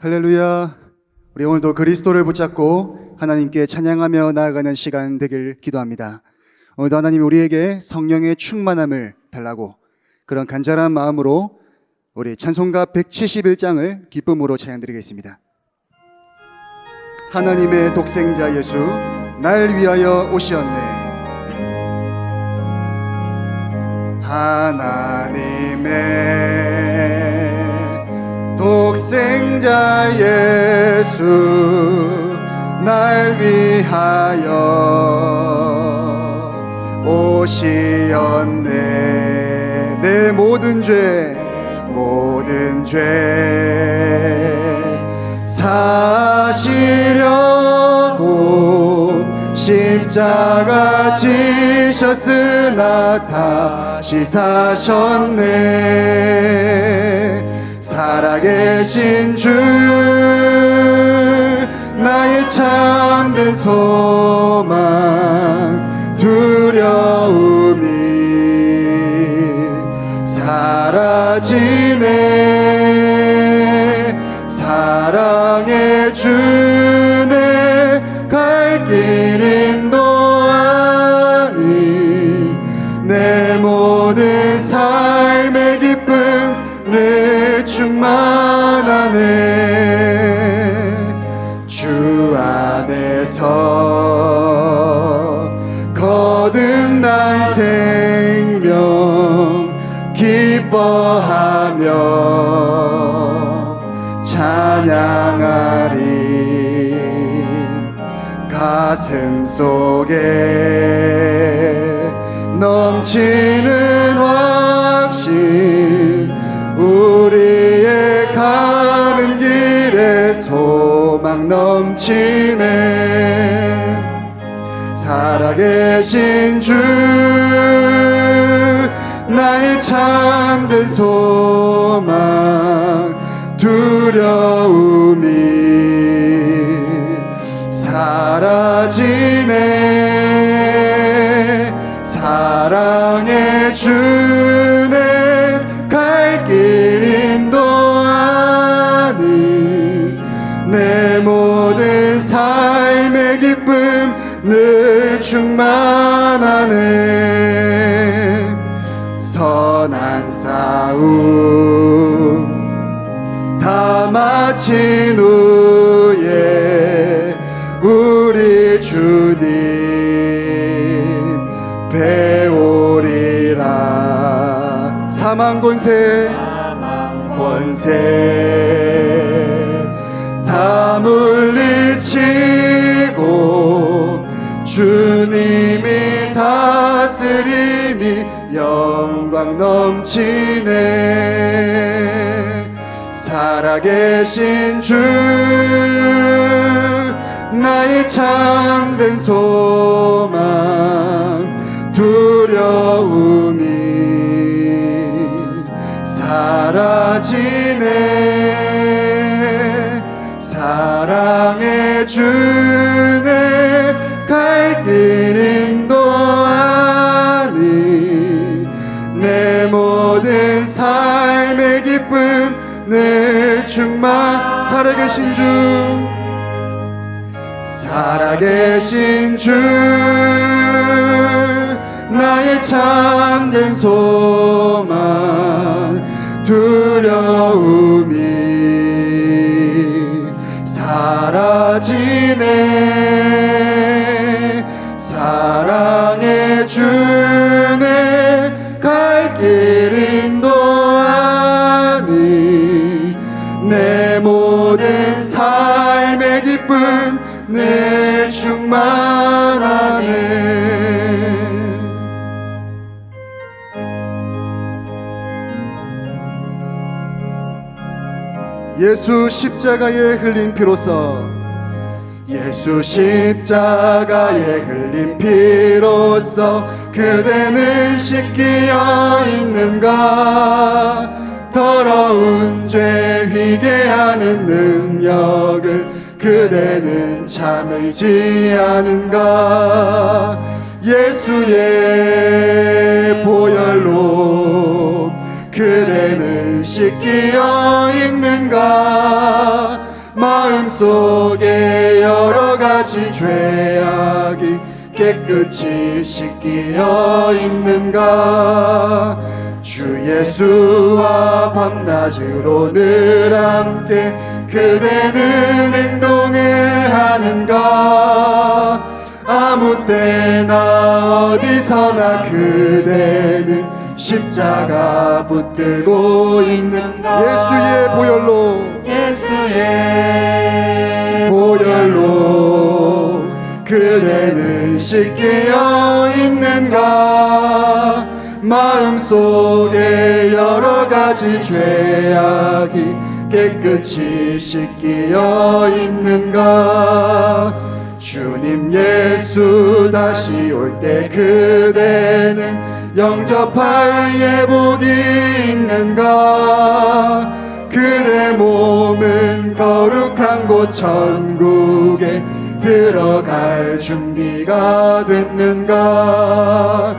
할렐루야. 우리 오늘도 그리스도를 붙잡고 하나님께 찬양하며 나아가는 시간 되길 기도합니다. 오늘도 하나님이 우리에게 성령의 충만함을 달라고 그런 간절한 마음으로 우리 찬송가 171장을 기쁨으로 찬양드리겠습니다. 하나님의 독생자 예수 날 위하여 오시었네. 하나님의 독생자 예수 날 위하여 오시었네. 내 모든 죄 사시려고 십자가 지셨으나 다시 사셨네. 살아계신 주 나의 참된 소망 두려움이 사라지네. 사랑의 주네 갈 길 인도하니 내 모든 삶의 기쁨 늘 충만하네. 주 안에서 거듭난 생명 기뻐하며 찬양하리. 가슴 속에 넘치는 확신 우리의 가는 길에 소망 넘치네. 살아계신 주 나의 참된 소망 두려움이 사라지네. 사랑의 주네 갈 길 인도하니 내 모든 삶의 기쁨 늘 충만하네. 선한 싸움 다 마친 후에 우리 주님 배우리라. 사망 권세 다 물리치고 주님이 다스리니 영광 넘치네. 살아계신 주 나의 참된 소망 두려움이 사라지네. 사랑의 주네 갈 길 인도하니 내 모든 삶의 기쁨 늘 살아계신 주 살아계신 주 나의 참된 소망 두려움이 사라지네. 사랑의 주네 갈 길 인도하니 내 모든 삶의 기쁨 늘 충만하네. 예수 십자가에 흘린 피로써 예수 십자가에 흘린 피로써 그대는 씻기어 있는가. 더러운 죄 휘게 하는 능력을 그대는 참을지 않은가. 예수의 보혈로 그대는 씻기어 있는가. 마음속에 여러 가지 죄악이 깨끗이 씻기어 있는가? 주 예수와 밤낮으로 늘 함께 그대는 행동을 하는가? 아무 때나 어디서나 그대는 십자가 붙들고 있는가? 예수의 보혈로 그대는 씻기어 있는가? 마음속에 여러 가지 죄악이 깨끗이 씻기어 있는가? 주님 예수 다시 올 때 그대는 영접할 예복이 있는가? 그대 몸은 거룩한 곳 천국에 들어갈 준비가 됐는가?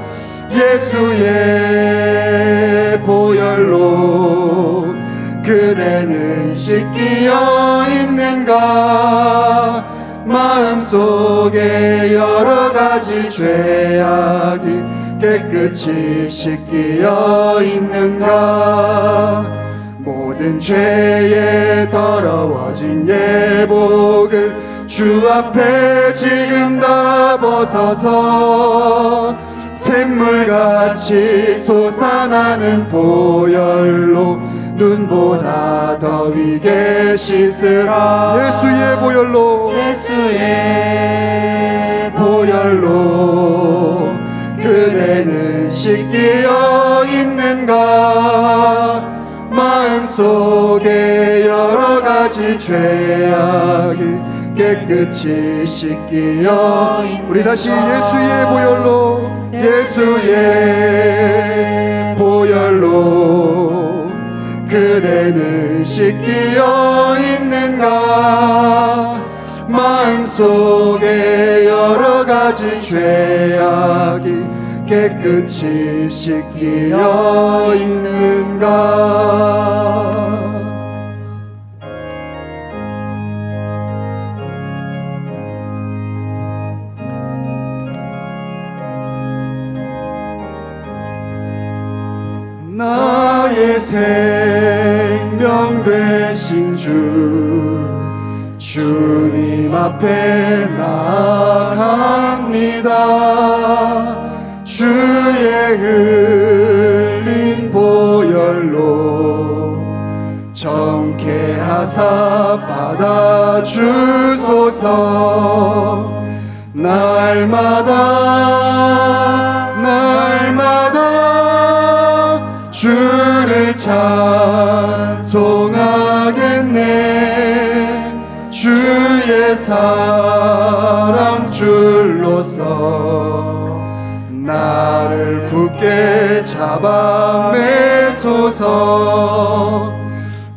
예수의 보혈로 그대는 씻기어 있는가? 마음속에 여러 가지 죄악이 깨끗이 씻기어 있는가? 모든 죄에 더러워진 예복을 주 앞에 지금 다 벗어서 샘물같이 솟아나는 보혈로 눈보다 더위게 씻으라. 예수의 보혈로 그대는 씻기어 있는가? 마음속에 여러 가지 죄악이 깨끗이 씻기어. 우리 다시 예수의 보혈로 그대는 씻기어 있는가? 마음속에 여러 가지 죄악이 깨끗이 씻기어 있는가? 나의 생명 되신 주님 앞에 나아갑니다. 주의 흘린 보혈로 정케 하사 받아주소서. 날마다 주를 찬송하겠네. 주의 사랑 줄로서 나를 굳게 잡아 매소서.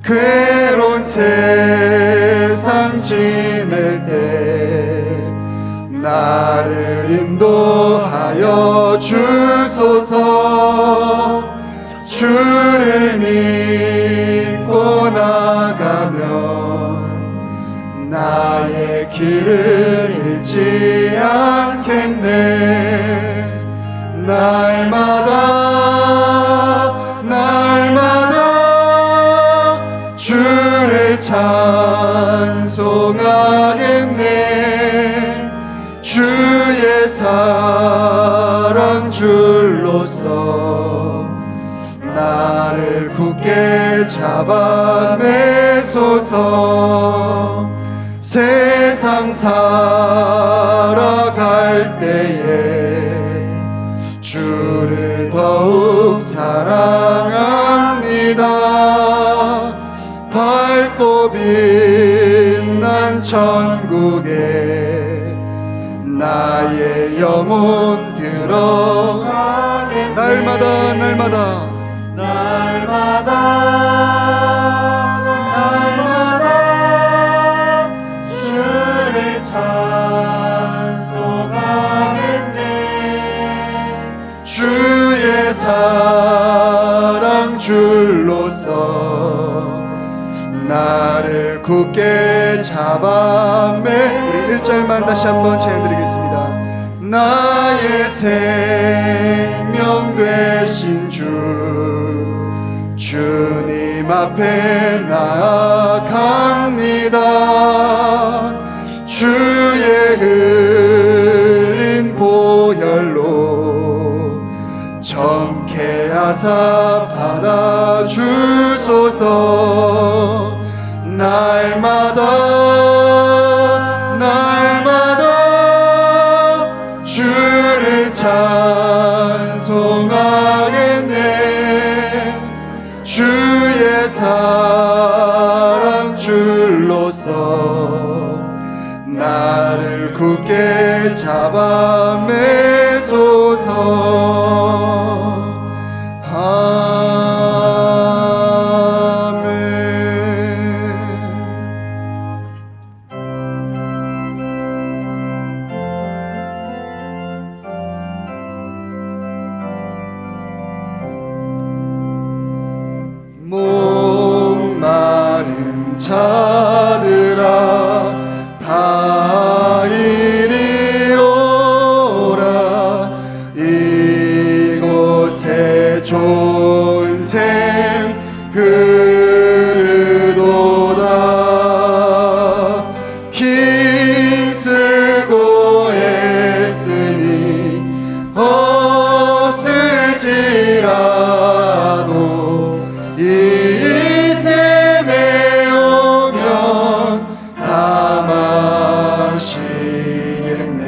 괴로운 세상 지낼 때 나를 인도하여 주소서. 주를 믿고 나가면 나의 길을 잃지 않겠네. 날마다 주를 찬송하겠네. 주의 사랑 줄로서 나를 굳게 잡아 매소서. 세상 살아갈 때에 주를 더욱 사랑합니다. 밝고 빛난 천국에 나의 영혼 들어가겠네. 날마다 주를 찬송하겠네. 주의 사랑 줄로서 나를 굳게 잡아매. 우리 1절만 다시 한번 찬양드리겠습니다. 나의 생명 되신 주, 주님 앞에 나아갑니다. 주의 흘린 보혈로 정케 하사 받아주소서. 날마다 주를 찬송하겠네. 주의 사랑 줄로서 나를 굳게 잡아매소서. 목마른 자들아 다 이리 오라. 이곳에 좋은 샘 흐르도다. 힘쓰고 애쓰니 없을지라도 이 샘에 오면 다 마시겠네.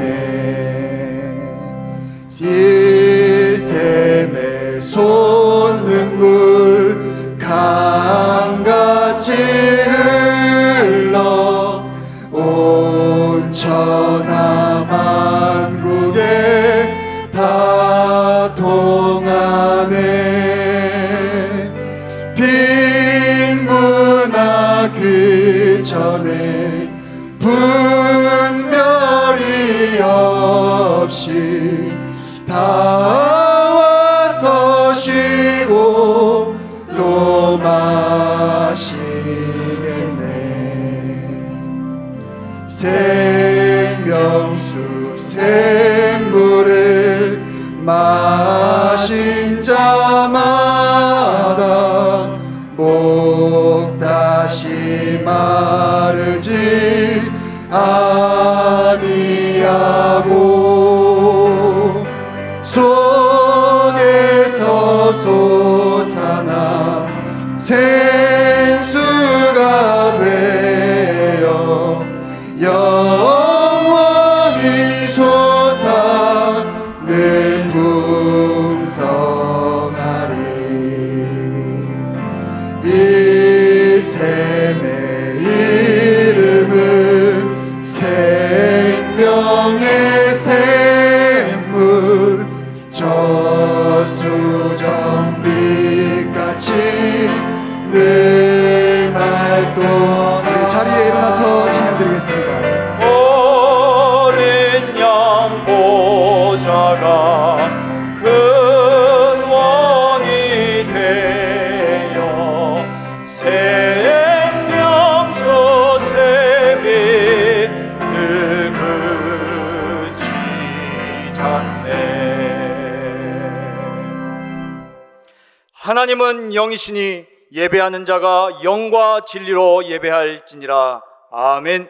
이 샘에 솟는 물 강같이 흘러 온 천하 만국에 다 통하네. 빈부나 귀천에 분별이 없이 다 와서 쉬고 또 마시겠네. 생명수 샘물을 마신 자마다 목 다시 마르지 아니하고 속에서 솟아나 생수가 되어 영원히 솟아 늘 풍성하리. 이 샘의 이름은 생명의 샘물, 저수정빛같이 늘 맑도. 우리 자리에 일어나서 찬양드리겠습니다. 어린 양 보좌가 근원이 되어 생명수 샘이 늘 그치잖네. 하나님은 영이시니 예배하는 자가 영과 진리로 예배할지니라. 아멘.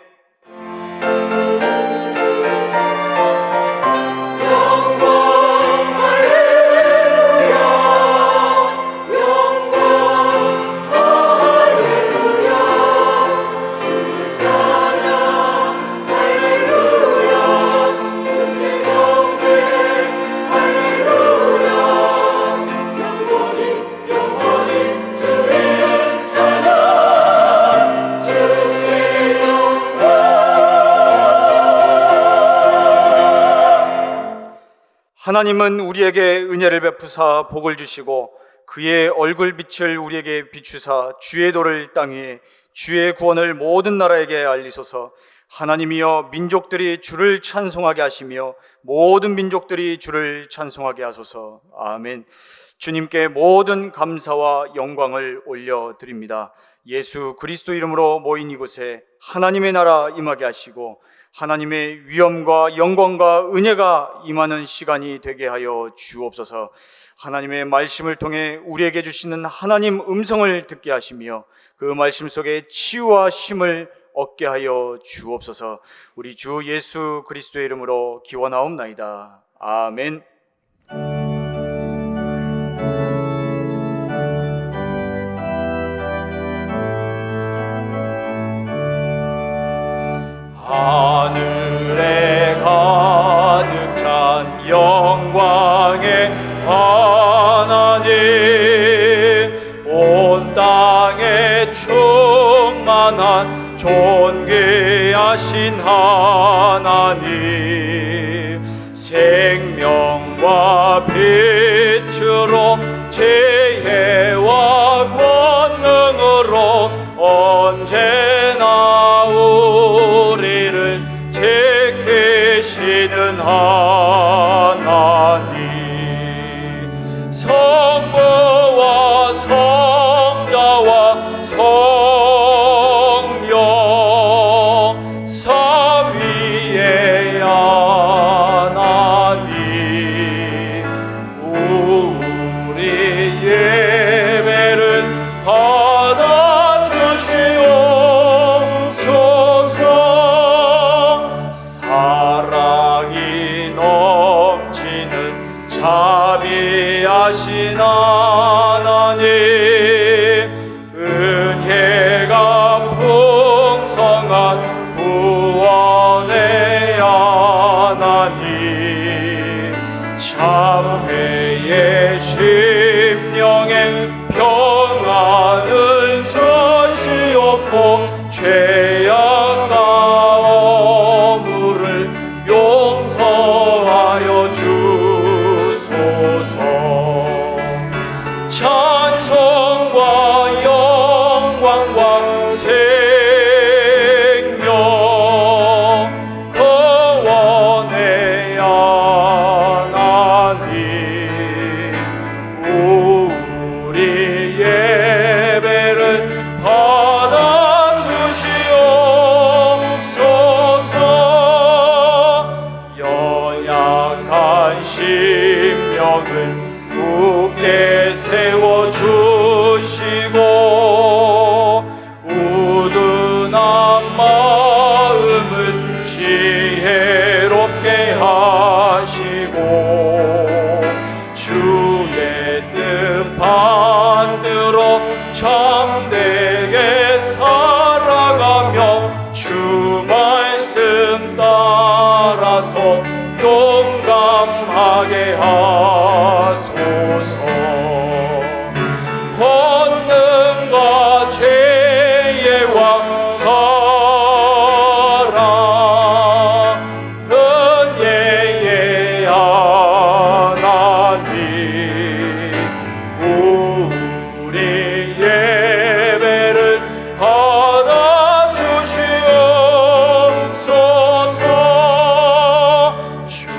하나님은 우리에게 은혜를 베푸사 복을 주시고 그의 얼굴빛을 우리에게 비추사 주의 도를 땅에 주의 구원을 모든 나라에게 알리소서. 하나님이여 민족들이 주를 찬송하게 하시며 모든 민족들이 주를 찬송하게 하소서. 아멘. 주님께 모든 감사와 영광을 올려드립니다. 예수 그리스도 이름으로 모인 이곳에 하나님의 나라 임하게 하시고 하나님의 위엄과 영광과 은혜가 임하는 시간이 되게 하여 주옵소서. 하나님의 말씀을 통해 우리에게 주시는 하나님 음성을 듣게 하시며 그 말씀 속에 치유와 쉼을 얻게 하여 주옵소서. 우리 주 예수 그리스도의 이름으로 기원하옵나이다. 아멘. 하늘에 가득 찬 영광의 하나님, 온 땅에 충만한 존귀하신 하나님, 생명과 빛으로 지혜와 권능으로 언제나 우리를 지키시는 하나님, 성부와 성자와 성령 삼위의 하나님, 우리 예배를 받아주시옵소서. 사랑이 넘치는 자비하신 하나님, 은혜가 풍성한 구원의 하나님, 참회의 심령에 평안을 주시옵고 죄악과 어물을 용서하여 주소서. 찬송과 영광과 생명 구원의 하나님, 우리 예배를 받아주시옵소서. 연약한 심령을 굳게 세워주시고 우둔한 마음을 지혜롭게 하시고 주의 뜻 받들어 참되게 살아가며 주 말씀 따라서 용감하게 하소서. 권능과 죄와 사랑 은혜의 하나님, 우리 예배를 받아주시옵소서. 주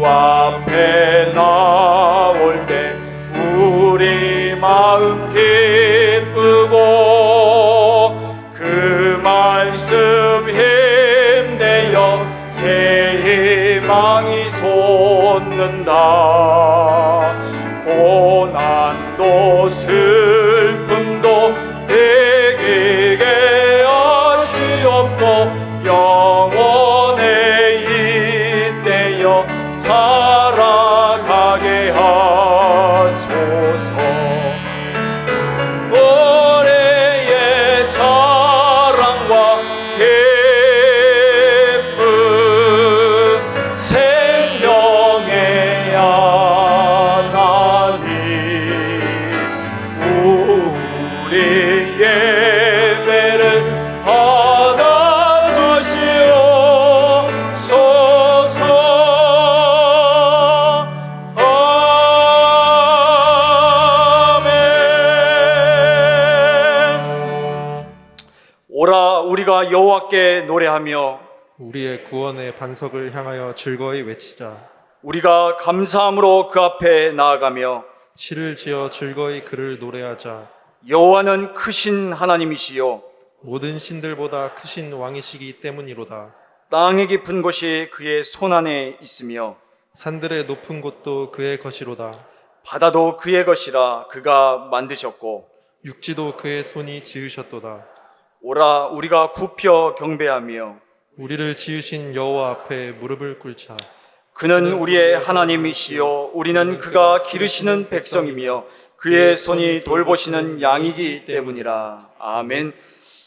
앞에 나올 때 우리 마음 기쁘고 그 말씀 힘내어 새 희망이 솟는다. 고난도 슬픔도 이기게 하시옵고 영원에 잇대어 살아가게 하소서. 올해의 자랑과 기쁨 생명의 하나님, 우리 예배를 받아주시옵소서. 아멘. 오라 우리가 여호와께 노래하며 우리의 구원의 반석을 향하여 즐거이 외치자. 우리가 감사함으로 그 앞에 나아가며 시를 지어 즐거이 그를 노래하자. 여호와는 크신 하나님이시요 모든 신들보다 크신 왕이시기 때문이로다. 땅의 깊은 곳이 그의 손안에 있으며 산들의 높은 곳도 그의 것이로다. 바다도 그의 것이라 그가 만드셨고 육지도 그의 손이 지으셨도다. 오라 우리가 굽혀 경배하며 우리를 지으신 여호와 앞에 무릎을 꿇자. 그는 우리의 하나님이시요 우리는 그가 기르시는 백성이며 그의 손이 돌보시는 양이기 때문이라. 아멘.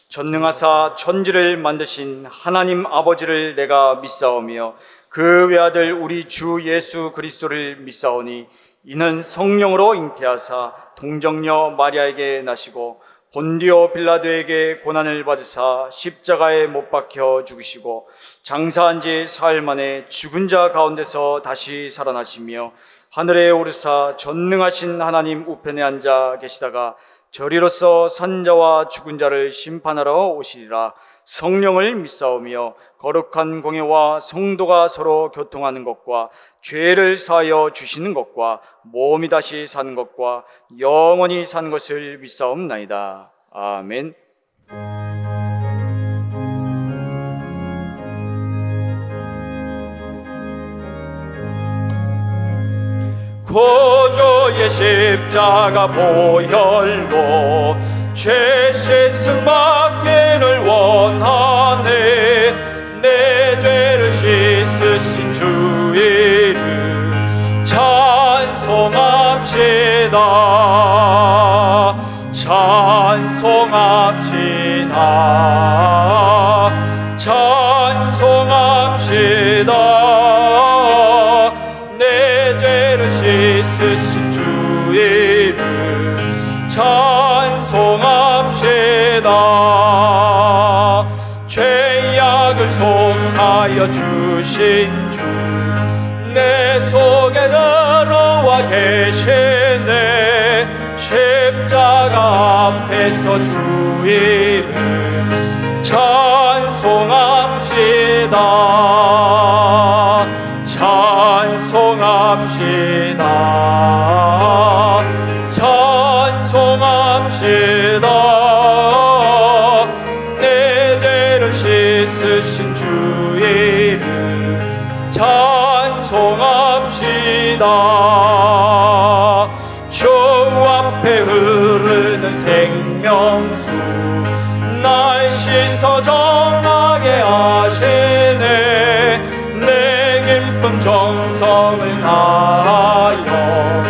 전능하사 천지를 만드신 하나님 아버지를 내가 믿사오며 그 외아들 우리 주 예수 그리스도를 믿사오니 이는 성령으로 잉태하사 동정녀 마리아에게 나시고 본디오 빌라도에게 고난을 받으사 십자가에 못 박혀 죽으시고 장사한 지 사흘 만에 죽은 자 가운데서 다시 살아나시며 하늘에 오르사 전능하신 하나님 우편에 앉아 계시다가 저리로서 산자와 죽은 자를 심판하러 오시리라. 성령을 믿사오며 거룩한 공예와 성도가 서로 교통하는 것과 죄를 사하여 주시는 것과 몸이 다시 사는 것과 영원히 사는 것을 믿사옵나이다. 아멘. 구주의 십자가 보혈로 죄 씻음 받기를 원하네. 내 죄를 씻으신 주 이름 찬송합시다. 찬송합시다. 찬송합시다. 내 죄를 씻으신 주 이름 찬송합시다. 죄악을 속하여 주신 주 내 속에 들어와 계시네. 십자가 앞에서 주 이름 찬송합시다. 찬송합시다. 찬송합시다. 내 죄를 씻으신 주 이름 찬송합시다. 주 앞에 흐르는 생명수 날 씻어 정하게 하시네. 내 기쁨 정성을 다하여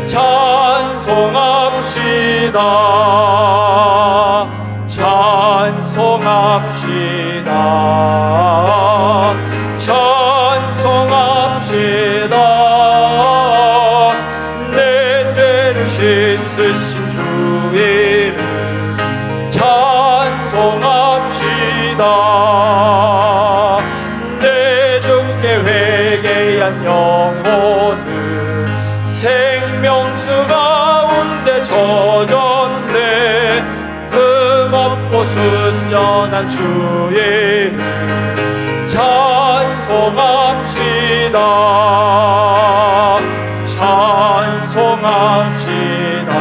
찬송합시다. 찬송합시다. 찬송합시다. 내 죄를 씻으신 주 이름 찬송합시다. 내 주께 회개한 영혼을 생명수 가운데 젖었네. 흠없고 순전한 주 이름 찬송합시다. 찬송합시다.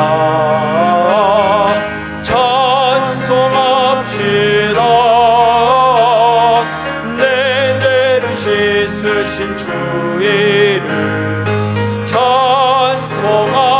찬송합시다. 내 죄를 씻으신 주 이름 찬송합시다.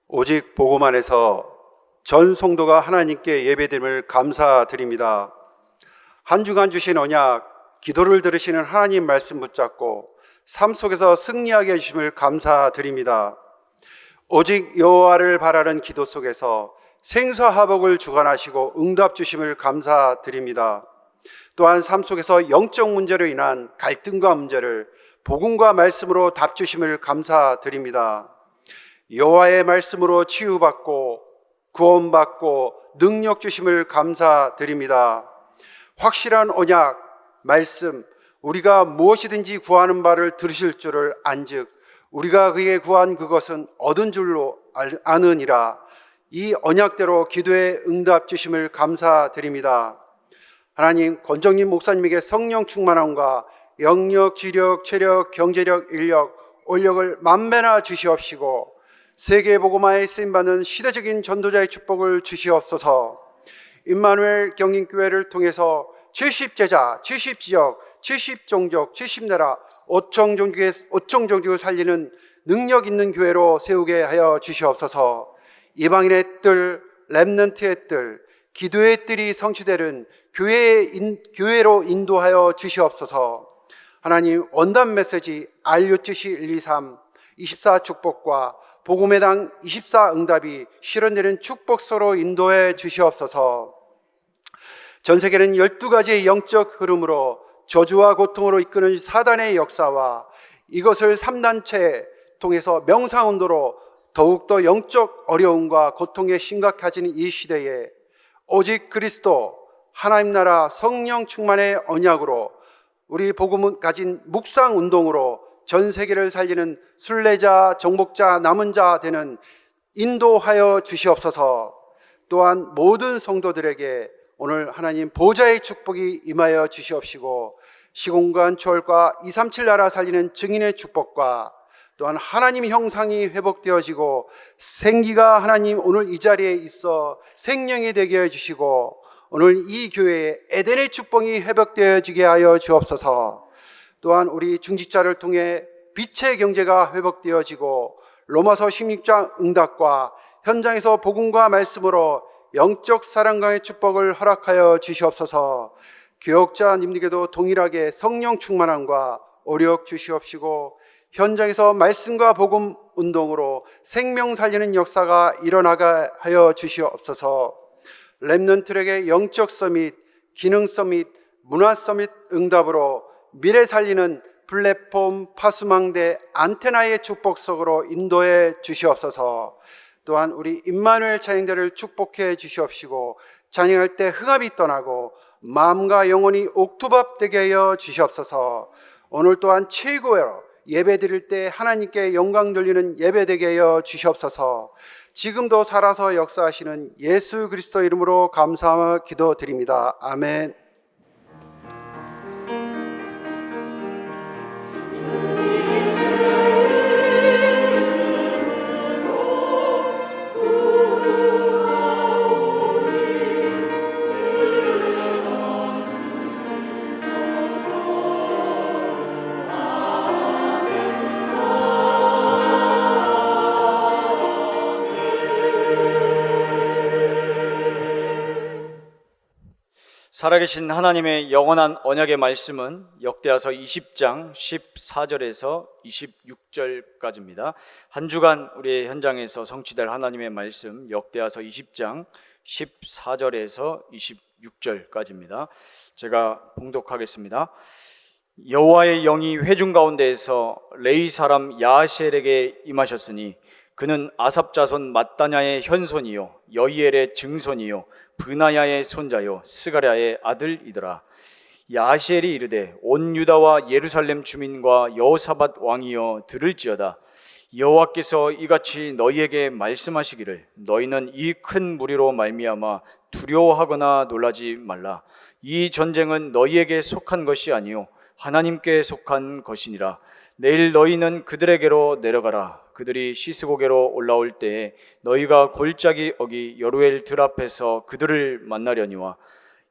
오직 복음 안에서 전 성도가 하나님께 예배드림을 감사드립니다. 한 주간 주신 언약, 기도를 들으시는 하나님 말씀 붙잡고 삶 속에서 승리하게 해주심을 감사드립니다. 오직 여호와를 바라는 기도 속에서 생사화복을 주관하시고 응답 주심을 감사드립니다. 또한 삶 속에서 영적 문제로 인한 갈등과 문제를 복음과 말씀으로 답 주심을 감사드립니다. 여호와의 말씀으로 치유받고 구원받고 능력 주심을 감사드립니다. 확실한 언약, 말씀, 우리가 무엇이든지 구하는 바를 들으실 줄을 안즉 우리가 그에게 구한 그것은 얻은 줄로 아느니라. 이 언약대로 기도에 응답 주심을 감사드립니다. 하나님, 권정님 목사님에게 성령 충만함과 영력, 지력, 체력, 경제력, 인력, 올력을 만배나 주시옵시고 세계 복음화에 쓰임받는 시대적인 전도자의 축복을 주시옵소서. 임마누엘 경인교회를 통해서 70제자, 70지역, 70종족, 70나라, 5청 종족을 살리는 능력 있는 교회로 세우게 하여 주시옵소서. 이방인의 뜰, 렘넌트의 뜰, 기도의 뜰이 성취되는 교회로 인도하여 주시옵소서. 하나님, 원단 메시지 RUTC 123, 24 축복과 복음의 당 24 응답이 실현되는 축복서로 인도해 주시옵소서. 전 세계는 12가지의 영적 흐름으로 저주와 고통으로 이끄는 사단의 역사와 이것을 3단체 통해서 명상운동으로 더욱더 영적 어려움과 고통에 심각해지는 이 시대에 오직 그리스도 하나님 나라 성령 충만의 언약으로 우리 복음은 가진 묵상 운동으로 전 세계를 살리는 순례자, 정복자, 남은 자 되는 인도하여 주시옵소서. 또한 모든 성도들에게 오늘 하나님 보좌의 축복이 임하여 주시옵시고 시공간 초월과 237 나라 살리는 증인의 축복과 또한 하나님 형상이 회복되어지고 생기가 하나님 오늘 이 자리에 있어 생명이 되게 해주시고 오늘 이 교회에 에덴의 축복이 회복되어지게 하여 주옵소서. 또한 우리 중직자를 통해 빛의 경제가 회복되어지고 로마서 16장 응답과 현장에서 복음과 말씀으로 영적 사랑과의 축복을 허락하여 주시옵소서. 교역자님들께도 동일하게 성령 충만함과 오력 주시옵시고 현장에서 말씀과 복음 운동으로 생명 살리는 역사가 일어나게 하여 주시옵소서. 렘넌트에게 영적 서밋, 기능 서밋, 문화 서밋 응답으로 미래 살리는 플랫폼 파수망대 안테나의 축복 속으로 인도해 주시옵소서. 또한 우리 임마누엘 찬양대를 축복해 주시옵시고 찬양할 때 흥압이 떠나고 마음과 영혼이 옥토밥되게 하여 주시옵소서. 오늘 또한 최고의 예배 드릴 때 하나님께 영광 돌리는 예배 되게 하여 주시옵소서. 지금도 살아서 역사하시는 예수 그리스도 이름으로 감사하며 기도드립니다. 아멘. 살아계신 하나님의 영원한 언약의 말씀은 역대하서 20장 14절에서 26절까지입니다. 한 주간 우리의 현장에서 성취될 하나님의 말씀 역대하서 20장 14절에서 26절까지입니다. 제가 봉독하겠습니다. 여호와의 영이 회중 가운데에서 레위 사람 야하시엘에게 임하셨으니 그는 아삽 자손 mat다냐의 현손이요 여이엘의 증손이요 브나야의 손자요 스가랴의 아들이더라. 야하시엘이 이르되 온 유다와 예루살렘 주민과 여호사밧 왕이여 들을지어다. 여호와께서 이같이 너희에게 말씀하시기를 너희는 이 큰 무리로 말미암아 두려워하거나 놀라지 말라. 이 전쟁은 너희에게 속한 것이 아니요 하나님께 속한 것이니라. 내일 너희는 그들에게로 내려가라. 그들이 시스고게로 올라올 때에 너희가 골짜기 어기 여루엘 들 앞에서 그들을 만나려니와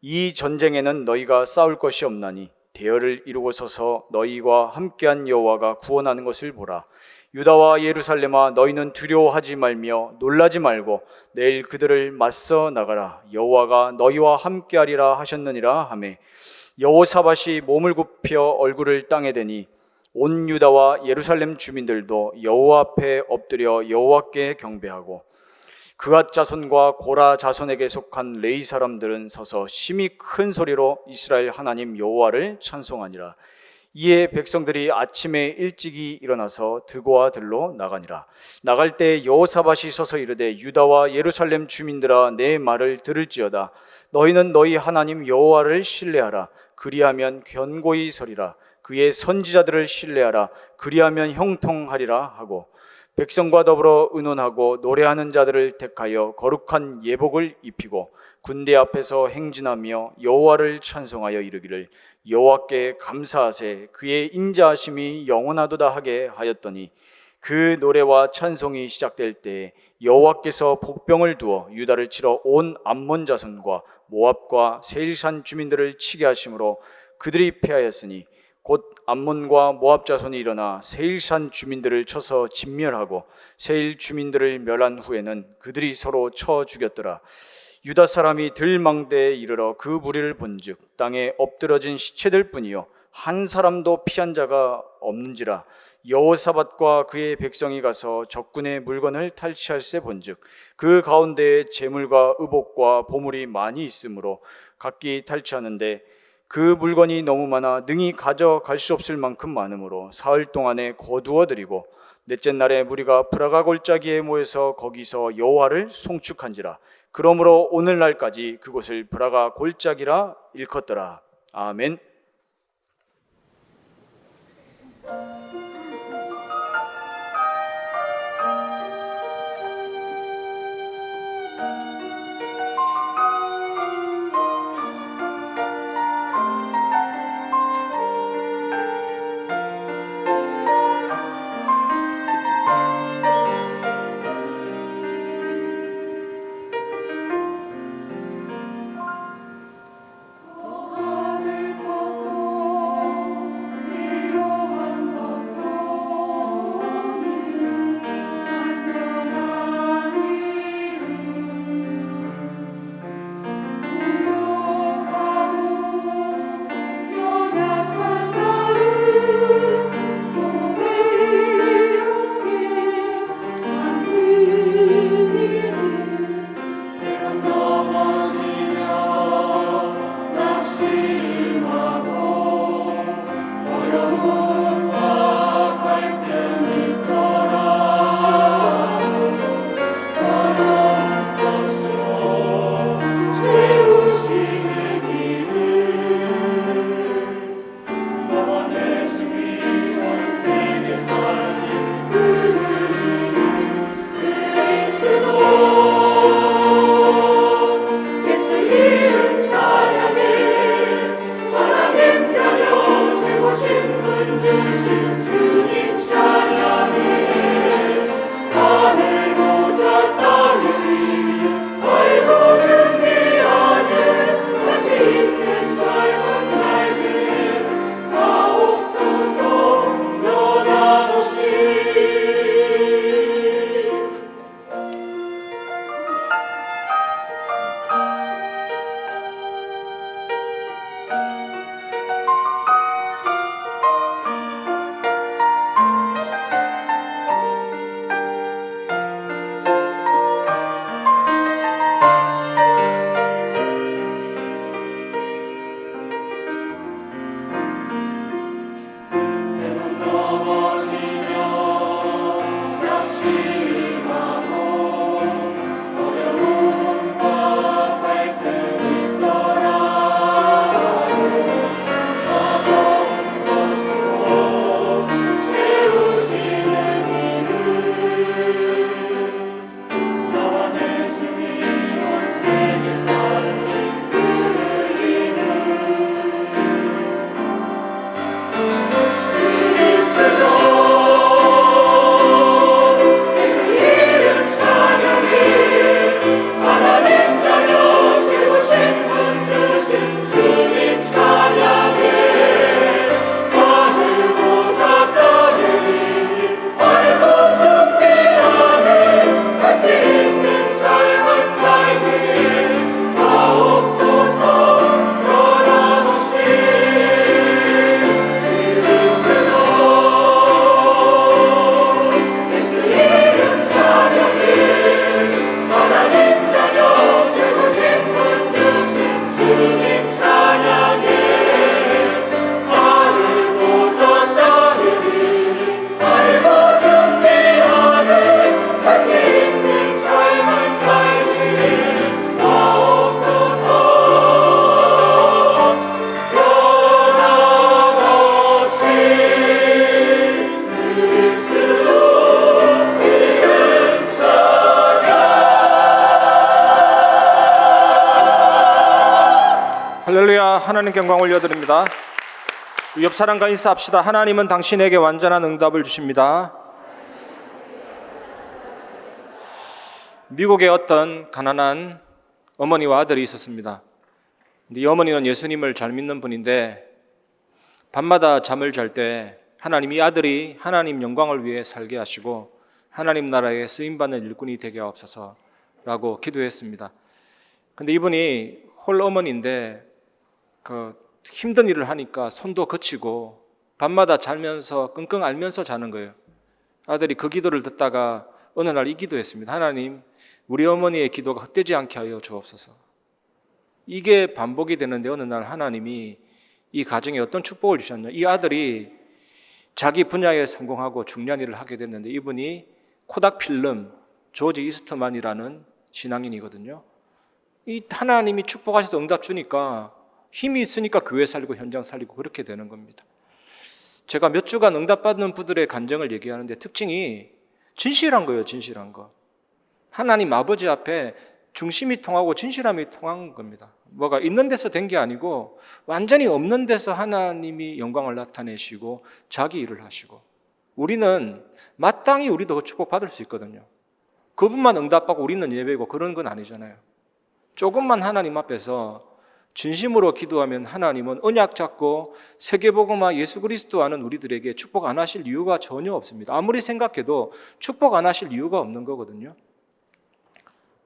이 전쟁에는 너희가 싸울 것이 없나니 대열을 이루고 서서 너희와 함께한 여호와가 구원하는 것을 보라. 유다와 예루살렘아 너희는 두려워하지 말며 놀라지 말고 내일 그들을 맞서 나가라. 여호와가 너희와 함께하리라 하셨느니라 하매 여호사밧이 몸을 굽혀 얼굴을 땅에 대니 온 유다와 예루살렘 주민들도 여호와 앞에 엎드려 여호와께 경배하고 그앗 자손과 고라 자손에게 속한 레위 사람들은 서서 심히 큰 소리로 이스라엘 하나님 여호와를 찬송하니라. 이에 백성들이 아침에 일찍이 일어나서 드고와 들로 나가니라. 나갈 때 여호사밧이 서서 이르되 유다와 예루살렘 주민들아 내 말을 들을지어다. 너희는 너희 하나님 여호와를 신뢰하라. 그리하면 견고히 서리라. 그의 선지자들을 신뢰하라. 그리하면 형통하리라 하고 백성과 더불어 의논하고 노래하는 자들을 택하여 거룩한 예복을 입히고 군대 앞에서 행진하며 여호와를 찬송하여 이르기를 여호와께 감사하세 그의 인자하심이 영원하도다 하게 하였더니 그 노래와 찬송이 시작될 때 여호와께서 복병을 두어 유다를 치러 온 암몬 자손과 모압과 세일산 주민들을 치게 하심으로 그들이 패하였으니 곧 암몬과 모압 자손이 일어나 세일산 주민들을 쳐서 진멸하고 세일 주민들을 멸한 후에는 그들이 서로 쳐 죽였더라. 유다 사람이 들망대에 이르러 그 무리를 본즉 땅에 엎드러진 시체들 뿐이요 한 사람도 피한 자가 없는지라. 여호사밧과 그의 백성이 가서 적군의 물건을 탈취할세 본즉 그 가운데에 재물과 의복과 보물이 많이 있으므로 각기 탈취하는데 그 물건이 너무 많아 능히 가져갈 수 없을 만큼 많으므로 사흘 동안에 거두어들이고 넷째 날에 무리가 브라가 골짜기에 모여서 거기서 여호와를 송축한지라. 그러므로 오늘날까지 그곳을 브라가 골짜기라 일컫더라. 아멘. 하늘 꽃 할렐루야. 하나님께 영광 올려드립니다. 옆 사람과 인사합시다. 하나님은 당신에게 완전한 응답을 주십니다. 미국에 어떤 가난한 어머니와 아들이 있었습니다. 근데 이 어머니는 예수님을 잘 믿는 분인데 밤마다 잠을 잘 때 하나님, 이 아들이 하나님 영광을 위해 살게 하시고 하나님 나라에 쓰임받는 일꾼이 되게 하옵소서라고 기도했습니다. 근데 이분이 홀 어머니인데 힘든 일을 하니까 손도 거치고 밤마다 자면서 끙끙 앓면서 자는 거예요. 아들이 그 기도를 듣다가 어느 날 이 기도했습니다. 하나님, 우리 어머니의 기도가 헛되지 않게 하여 주옵소서. 이게 반복이 되는데 어느 날 하나님이 이 가정에 어떤 축복을 주셨냐. 이 아들이 자기 분야에 성공하고 중요한 일을 하게 됐는데 이분이 코닥 필름 조지 이스트만이라는 신앙인이거든요. 이 하나님이 축복하셔서 응답 주니까 힘이 있으니까 교회 살리고 현장 살리고 그렇게 되는 겁니다. 제가 몇 주간 응답받는 분들의 간증을 얘기하는데 특징이 진실한 거예요. 진실한 거. 하나님 아버지 앞에 중심이 통하고 진실함이 통한 겁니다. 뭐가 있는 데서 된 게 아니고 완전히 없는 데서 하나님이 영광을 나타내시고 자기 일을 하시고, 우리는 마땅히 우리도 축복 받을 수 있거든요. 그분만 응답받고 우리는 예배고 그런 건 아니잖아요. 조금만 하나님 앞에서 진심으로 기도하면 하나님은 언약 잡고 세계복음화 예수 그리스도 아는 우리들에게 축복 안 하실 이유가 전혀 없습니다. 아무리 생각해도 축복 안 하실 이유가 없는 거거든요.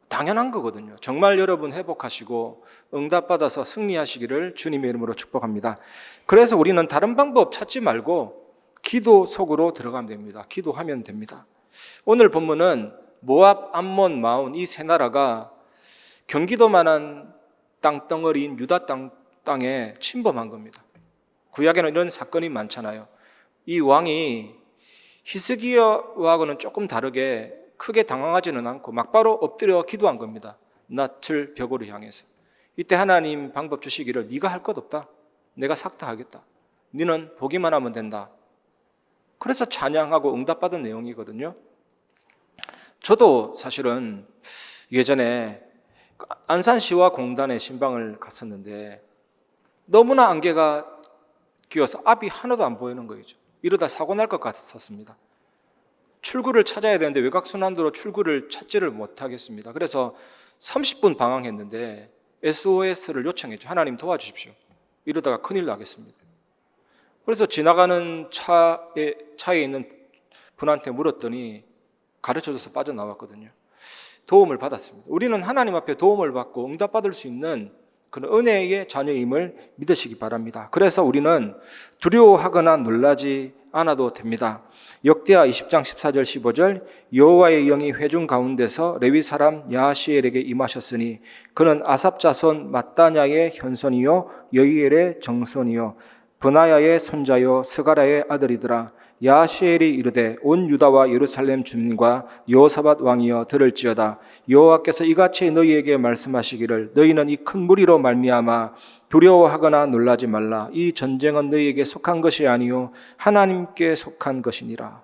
당연한 거거든요. 정말 여러분 회복하시고 응답받아서 승리하시기를 주님의 이름으로 축복합니다. 그래서 우리는 다른 방법 찾지 말고 기도 속으로 들어가면 됩니다. 기도하면 됩니다. 오늘 본문은 모압, 암몬, 마온 이 세 나라가 경기도만한 땅덩어리인 유다 땅에 침범한 겁니다. 구약에는 이런 사건이 많잖아요. 이 왕이 히스기야하고는 조금 다르게 크게 당황하지는 않고 막바로 엎드려 기도한 겁니다. 낯을 벽으로 향해서. 이때 하나님 방법 주시기를 네가 할 것 없다. 내가 삭다하겠다. 너는 보기만 하면 된다. 그래서 찬양하고 응답받은 내용이거든요. 저도 사실은 예전에 안산시와 공단에 신방을 갔었는데 너무나 안개가 끼어서 앞이 하나도 안 보이는 거죠. 이러다 사고 날 것 같았습니다. 출구를 찾아야 되는데 외곽순환도로 출구를 찾지를 못하겠습니다. 그래서 30분 방황했는데 SOS를 요청했죠. 하나님 도와주십시오. 이러다가 큰일 나겠습니다. 그래서 지나가는 차에 있는 분한테 물었더니 가르쳐줘서 빠져나왔거든요. 도움을 받았습니다. 우리는 하나님 앞에 도움을 받고 응답받을 수 있는 그런 은혜의 자녀임을 믿으시기 바랍니다. 그래서 우리는 두려워하거나 놀라지 않아도 됩니다. 역대하 20장 14절 15절 여호와의 영이 회중 가운데서 레위 사람 야하시엘에게 임하셨으니 그는 아삽 자손 마따냐의 현손이요 여이엘의 정손이요 브나야의 손자요 스가랴의 아들이더라. 야하시엘이 이르되 온 유다와 예루살렘 주민과 여호사밧 왕이여 들을지어다. 여호와께서 이같이 너희에게 말씀하시기를 너희는 이 큰 무리로 말미암아 두려워하거나 놀라지 말라. 이 전쟁은 너희에게 속한 것이 아니요 하나님께 속한 것이니라.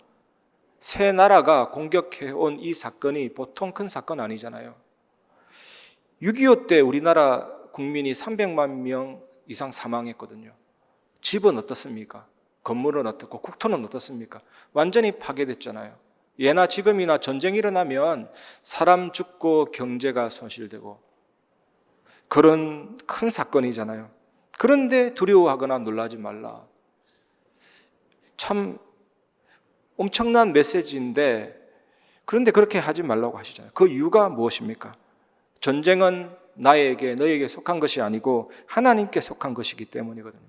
세 나라가 공격해온 이 사건이 보통 큰 사건 아니잖아요. 6.25 때 우리나라 국민이 300만 명 이상 사망했거든요. 집은 어떻습니까? 건물은 어떻고 국토는 어떻습니까? 완전히 파괴됐잖아요. 예나 지금이나 전쟁이 일어나면 사람 죽고 경제가 손실되고 그런 큰 사건이잖아요. 그런데 두려워하거나 놀라지 말라. 참 엄청난 메시지인데 그런데 그렇게 하지 말라고 하시잖아요. 그 이유가 무엇입니까? 전쟁은 나에게 너에게 속한 것이 아니고 하나님께 속한 것이기 때문이거든요.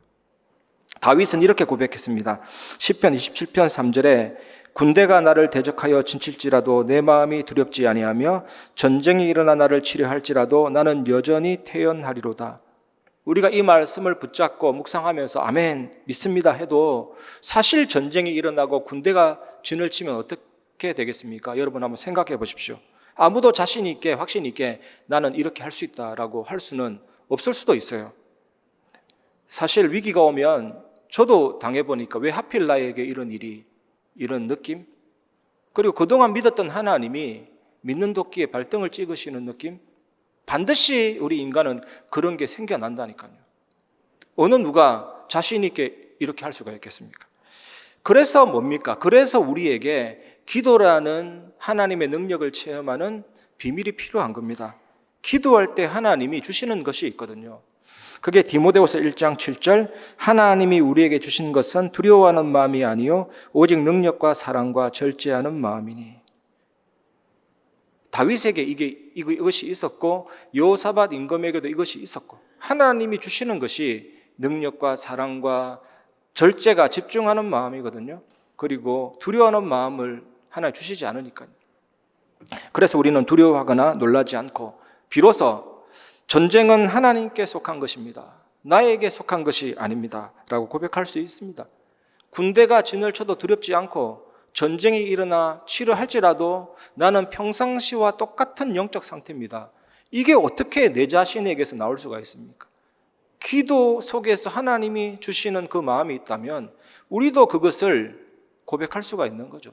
다윗은 이렇게 고백했습니다. 시편 27편 3절에 군대가 나를 대적하여 진칠지라도 내 마음이 두렵지 아니하며 전쟁이 일어나 나를 치료할지라도 나는 여전히 태연하리로다. 우리가 이 말씀을 붙잡고 묵상하면서 아멘 믿습니다 해도 사실 전쟁이 일어나고 군대가 진을 치면 어떻게 되겠습니까? 여러분 한번 생각해 보십시오. 아무도 자신 있게 확신 있게 나는 이렇게 할 수 있다라고 할 수는 없을 수도 있어요. 사실 위기가 오면 저도 당해보니까 왜 하필 나에게 이런 일이, 이런 느낌? 그리고 그동안 믿었던 하나님이 믿는 도끼에 발등을 찍으시는 느낌? 반드시 우리 인간은 그런 게 생겨난다니까요. 어느 누가 자신 있게 이렇게 할 수가 있겠습니까? 그래서 뭡니까? 그래서 우리에게 기도라는 하나님의 능력을 체험하는 비밀이 필요한 겁니다. 기도할 때 하나님이 주시는 것이 있거든요. 그게 디모데후서 1장 7절, 하나님이 우리에게 주신 것은 두려워하는 마음이 아니요 오직 능력과 사랑과 절제하는 마음이니. 다윗에게 이것이 있었고 여호사밧 임금에게도 이것이 있었고, 하나님이 주시는 것이 능력과 사랑과 절제가 집중하는 마음이거든요. 그리고 두려워하는 마음을 하나님 주시지 않으니까요. 그래서 우리는 두려워하거나 놀라지 않고, 비로소 전쟁은 하나님께 속한 것입니다, 나에게 속한 것이 아닙니다 라고 고백할 수 있습니다. 군대가 진을 쳐도 두렵지 않고, 전쟁이 일어나 치료할지라도 나는 평상시와 똑같은 영적 상태입니다. 이게 어떻게 내 자신에게서 나올 수가 있습니까? 기도 속에서 하나님이 주시는 그 마음이 있다면 우리도 그것을 고백할 수가 있는 거죠.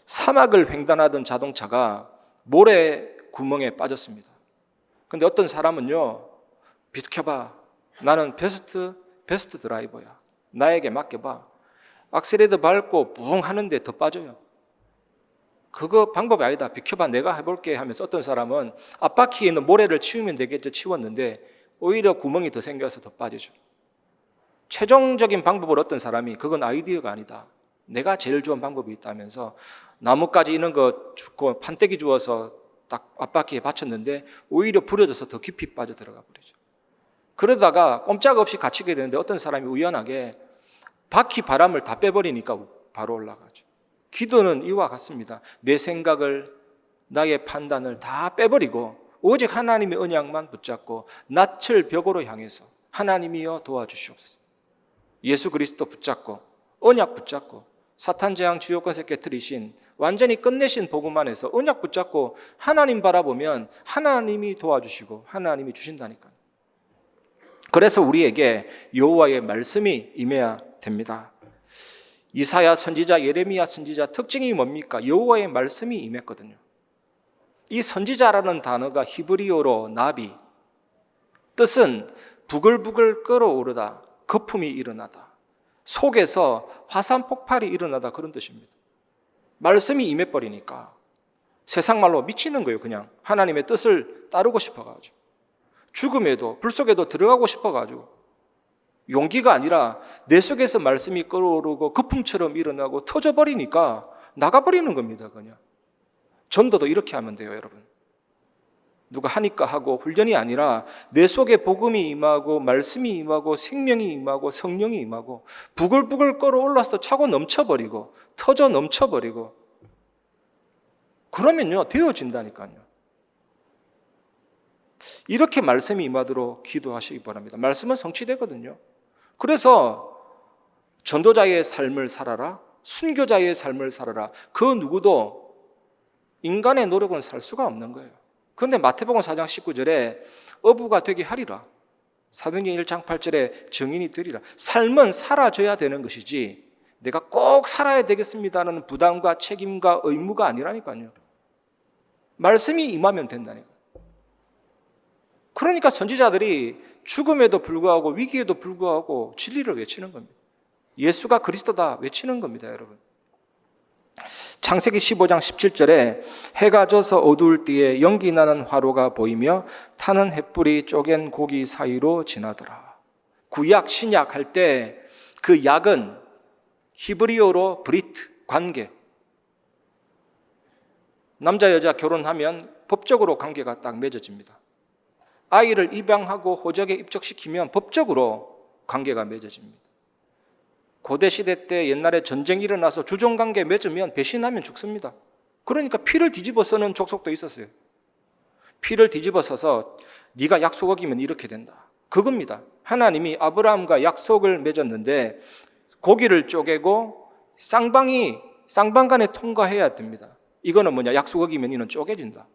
사막을 횡단하던 자동차가 모래 구멍에 빠졌습니다. 근데 어떤 사람은요, 비켜봐, 나는 베스트 드라이버야, 나에게 맡겨봐. 악셀레이터 밟고 붕 하는데 더 빠져요. 그거 방법이 아니다, 비켜봐, 내가 해볼게 하면서 어떤 사람은 앞바퀴에 있는 모래를 치우면 되겠죠, 치웠는데 오히려 구멍이 더 생겨서 더 빠지죠. 최종적인 방법을 어떤 사람이, 그건 아이디어가 아니다, 내가 제일 좋은 방법이 있다면서 나뭇가지 이런 거 줍고 판때기 주워서 딱 앞바퀴에 받쳤는데 오히려 부러져서 더 깊이 빠져 들어가 버리죠. 그러다가 꼼짝없이 갇히게 되는데 어떤 사람이 우연하게 바퀴 바람을 다 빼버리니까 바로 올라가죠. 기도는 이와 같습니다. 내 생각을, 나의 판단을 다 빼버리고 오직 하나님의 언약만 붙잡고 낯을 벽으로 향해서 하나님이여 도와주시옵소서, 예수 그리스도 붙잡고 언약 붙잡고 사탄 재앙 주요권세 깨뜨리신 완전히 끝내신 복음 안에서 언약 붙잡고 하나님 바라보면 하나님이 도와주시고 하나님이 주신다니까요. 그래서 우리에게 여호와의 말씀이 임해야 됩니다. 이사야 선지자, 예레미야 선지자 특징이 뭡니까? 여호와의 말씀이 임했거든요. 이 선지자라는 단어가 히브리어로 나비, 뜻은 부글부글 끓어오르다, 거품이 일어나다, 속에서 화산 폭발이 일어나다, 그런 뜻입니다. 말씀이 임해버리니까 세상 말로 미치는 거예요. 그냥 하나님의 뜻을 따르고 싶어가지고, 죽음에도 불 속에도 들어가고 싶어가지고, 용기가 아니라 내 속에서 말씀이 끓어오르고 거품처럼 일어나고 터져버리니까 나가버리는 겁니다. 그냥 전도도 이렇게 하면 돼요, 여러분. 누가 하니까 하고 훈련이 아니라 내 속에 복음이 임하고 말씀이 임하고 생명이 임하고 성령이 임하고 부글부글 끓어올라서 차고 넘쳐버리고 터져 넘쳐버리고, 그러면요 되어진다니까요. 이렇게 말씀이 임하도록 기도하시기 바랍니다. 말씀은 성취되거든요. 그래서 전도자의 삶을 살아라, 순교자의 삶을 살아라, 그 누구도 인간의 노력은 살 수가 없는 거예요. 그런데 마태복음 4장 19절에 어부가 되게 하리라, 사도행전 1장 8절에 증인이 되리라. 삶은 살아줘야 되는 것이지 내가 꼭 살아야 되겠습니다라는 부담과 책임과 의무가 아니라니까요. 말씀이 임하면 된다니까요. 그러니까 선지자들이 죽음에도 불구하고 위기에도 불구하고 진리를 외치는 겁니다. 예수가 그리스도다 외치는 겁니다, 여러분. 창세기 15장 17절에 해가 져서 어두울 때에 연기 나는 화로가 보이며 타는 횃불이 쪼갠 고기 사이로 지나더라. 구약 신약 할 때 그 약은 히브리어로 브리트, 관계. 남자 여자 결혼하면 법적으로 관계가 딱 맺어집니다. 아이를 입양하고 호적에 입적시키면 법적으로 관계가 맺어집니다. 고대 시대 때 옛날에 전쟁이 일어나서 주종관계 맺으면 배신하면 죽습니다. 그러니까 피를 뒤집어 쓰는 족속도 있었어요. 피를 뒤집어 써서 네가 약속 어기면 이렇게 된다, 그겁니다. 하나님이 아브라함과 약속을 맺었는데 고기를 쪼개고 쌍방 간에 통과해야 됩니다. 이거는 뭐냐, 약속 어기면 이는 쪼개진다.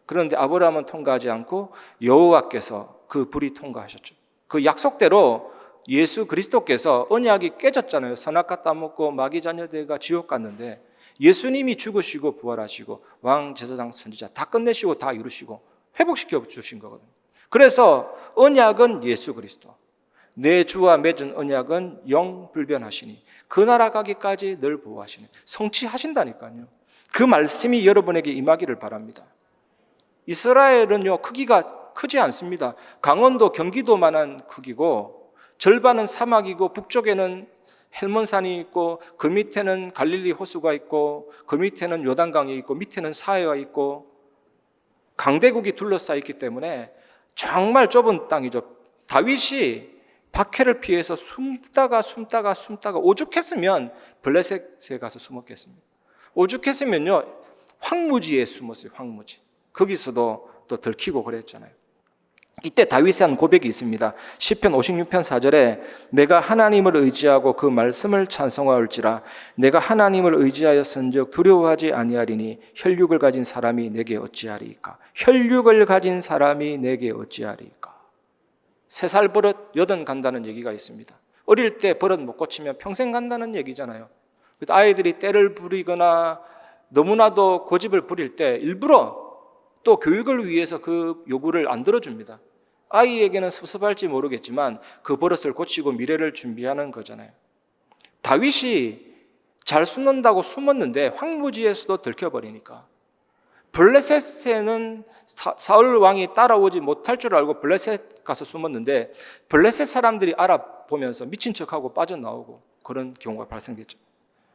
그런데 아브라함은 통과하지 않고 여호와께서 그 불이 통과하셨죠. 그 약속대로 예수 그리스도께서 언약이 깨졌잖아요. 선악과 따먹고 마귀 자녀들과 지옥 갔는데 예수님이 죽으시고 부활하시고 왕 제사장 선지자 다 끝내시고 다 이루시고 회복시켜 주신 거거든요. 그래서 언약은 예수 그리스도, 내 주와 맺은 언약은 영불변하시니 그 나라 가기까지 늘 보호하시니, 성취하신다니까요. 그 말씀이 여러분에게 임하기를 바랍니다. 이스라엘은요, 크기가 크지 않습니다. 강원도, 경기도만한 크기고, 절반은 사막이고, 북쪽에는 헬몬산이 있고, 그 밑에는 갈릴리 호수가 있고, 그 밑에는 요단강이 있고, 밑에는 사해가 있고, 강대국이 둘러싸여 있기 때문에 정말 좁은 땅이죠. 다윗이 박해를 피해서 숨다가 오죽했으면 블레셋에 가서 숨었겠습니다. 오죽했으면요, 황무지에 숨었어요. 황무지. 거기서도 또 들키고 그랬잖아요. 이때 다윗이 한 고백이 있습니다. 시편 56편 4절에 내가 하나님을 의지하고 그 말씀을 찬송하올지라 내가 하나님을 의지하였은즉 두려워하지 아니하리니 혈육을 가진 사람이 내게 어찌하리이까. 혈육을 가진 사람이 내게 어찌하리이까. 3살 버릇 80 간다는 얘기가 있습니다. 어릴 때 버릇 못 고치면 평생 간다는 얘기잖아요. 아이들이 때를 부리거나 너무나도 고집을 부릴 때 일부러 또 교육을 위해서 그 요구를 안 들어줍니다. 아이에게는 섭섭할지 모르겠지만 그 버릇을 고치고 미래를 준비하는 거잖아요. 다윗이 잘 숨는다고 숨었는데 황무지에서도 들켜버리니까, 블레셋에는 사울 왕이 따라오지 못할 줄 알고 블레셋 가서 숨었는데 블레셋 사람들이 알아보면서 미친 척하고 빠져나오고 그런 경우가 발생됐죠.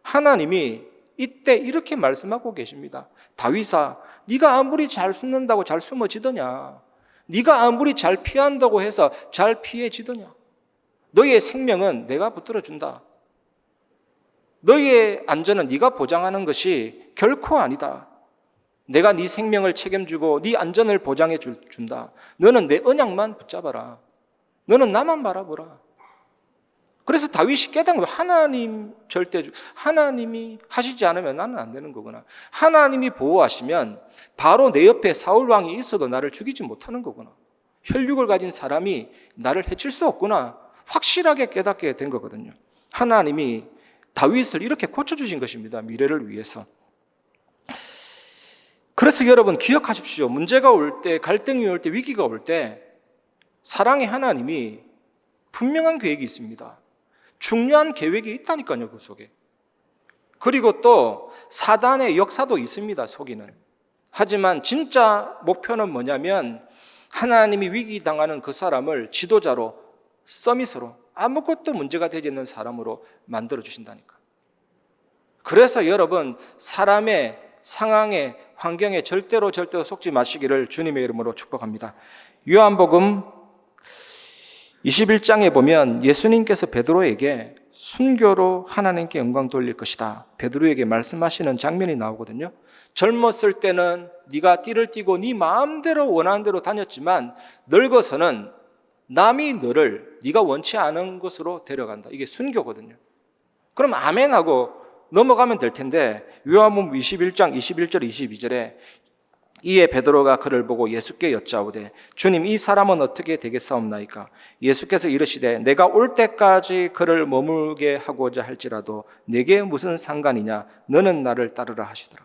하나님이 이때 이렇게 말씀하고 계십니다. 다윗아, 네가 아무리 잘 숨는다고 잘 숨어지더냐? 네가 아무리 잘 피한다고 해서 잘 피해지더냐? 너의 생명은 내가 붙들어준다. 너의 안전은 네가 보장하는 것이 결코 아니다. 내가 네 생명을 책임지고 네 안전을 보장해 준다. 너는 내 언약만 붙잡아라. 너는 나만 바라보라. 그래서 다윗이 깨달은 거예요. 하나님 절대주, 하나님이 하시지 않으면 나는 안 되는 거구나. 하나님이 보호하시면 바로 내 옆에 사울 왕이 있어도 나를 죽이지 못하는 거구나. 혈육을 가진 사람이 나를 해칠 수 없구나. 확실하게 깨닫게 된 거거든요. 하나님이 다윗을 이렇게 고쳐주신 것입니다. 미래를 위해서. 그래서 여러분 기억하십시오. 문제가 올 때, 갈등이 올 때, 위기가 올 때 사랑의 하나님이 분명한 계획이 있습니다. 중요한 계획이 있다니까요, 그 속에. 그리고 또 사단의 역사도 있습니다, 속에는. 하지만 진짜 목표는 뭐냐면 하나님이 위기 당하는 그 사람을 지도자로, 서밋으로, 아무것도 문제가 되지 않는 사람으로 만들어 주신다니까. 그래서 여러분 사람의 상황에, 환경에 절대로 속지 마시기를 주님의 이름으로 축복합니다. 요한복음 21장에 보면 예수님께서 베드로에게 순교로 하나님께 영광 돌릴 것이다, 베드로에게 말씀하시는 장면이 나오거든요. 젊었을 때는 네가 띠를 띠고 네 마음대로 원하는 대로 다녔지만 늙어서는 남이 너를 네가 원치 않은 곳으로 데려간다. 이게 순교거든요. 그럼 아멘하고 넘어가면 될 텐데 요한복음 21장 21절 22절에 이에 베드로가 그를 보고 예수께 여짜오되 주님, 이 사람은 어떻게 되겠사옵나이까? 예수께서 이르시되 내가 올 때까지 그를 머물게 하고자 할지라도 내게 무슨 상관이냐? 너는 나를 따르라 하시더라.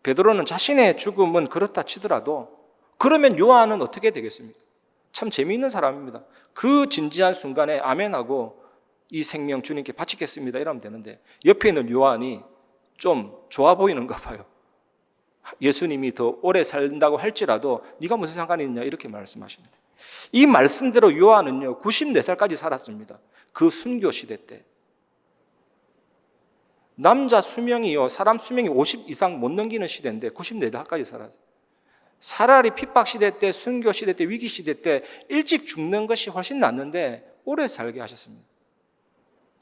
베드로는 자신의 죽음은 그렇다 치더라도 그러면 요한은 어떻게 되겠습니까? 참 재미있는 사람입니다. 그 진지한 순간에 아멘하고 이 생명 주님께 바치겠습니다 이러면 되는데 옆에 있는 요한이 좀 좋아 보이는가 봐요. 예수님이 더 오래 산다고 할지라도 네가 무슨 상관이 있냐 이렇게 말씀하시는데, 이 말씀대로 요한은요 94살까지 살았습니다. 그 순교 시대 때 남자 수명이요, 사람 수명이 50 이상 못 넘기는 시대인데 94살까지 살았어요. 차라리 핍박 시대 때, 순교 시대 때, 위기 시대 때 일찍 죽는 것이 훨씬 낫는데 오래 살게 하셨습니다.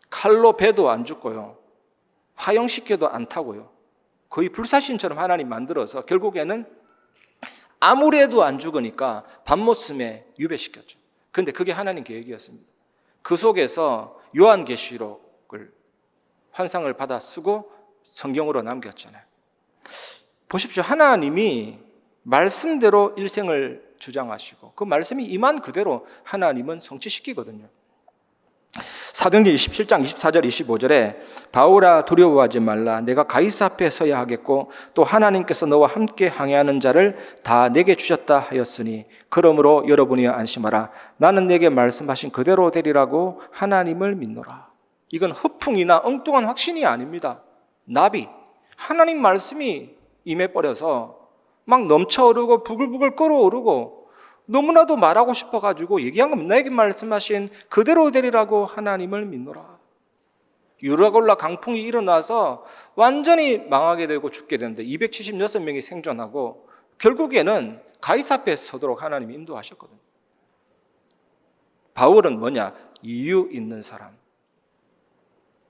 칼로 베도 안 죽고요, 화형시켜도 안 타고요, 거의 불사신처럼 하나님 만들어서 결국에는 아무래도 안 죽으니까 밤모습에 유배시켰죠. 그런데 그게 하나님 계획이었습니다. 그 속에서 요한계시록을 환상을 받아 쓰고 성경으로 남겼잖아요. 보십시오. 하나님이 말씀대로 일생을 주장하시고 그 말씀이 임한 그대로 하나님은 성취시키거든요. 사도행전 27장 24절 25절에 바울아 두려워하지 말라 내가 가이사 앞에 서야 하겠고 또 하나님께서 너와 함께 항해하는 자를 다 내게 주셨다 하였으니 그러므로 여러분이 안심하라 나는 내게 말씀하신 그대로 되리라고 하나님을 믿노라. 이건 허풍이나 엉뚱한 확신이 아닙니다. 나비, 하나님 말씀이 임해버려서 막 넘쳐오르고 부글부글 끓어오르고 너무나도 말하고 싶어가지고 얘기한 겁니다. 내게 말씀하신 그대로 되리라고 하나님을 믿노라. 유라골라 강풍이 일어나서 완전히 망하게 되고 죽게 되는데 276명이 생존하고 결국에는 가이사 앞에 서도록 하나님이 인도하셨거든요. 바울은 뭐냐? 이유 있는 사람.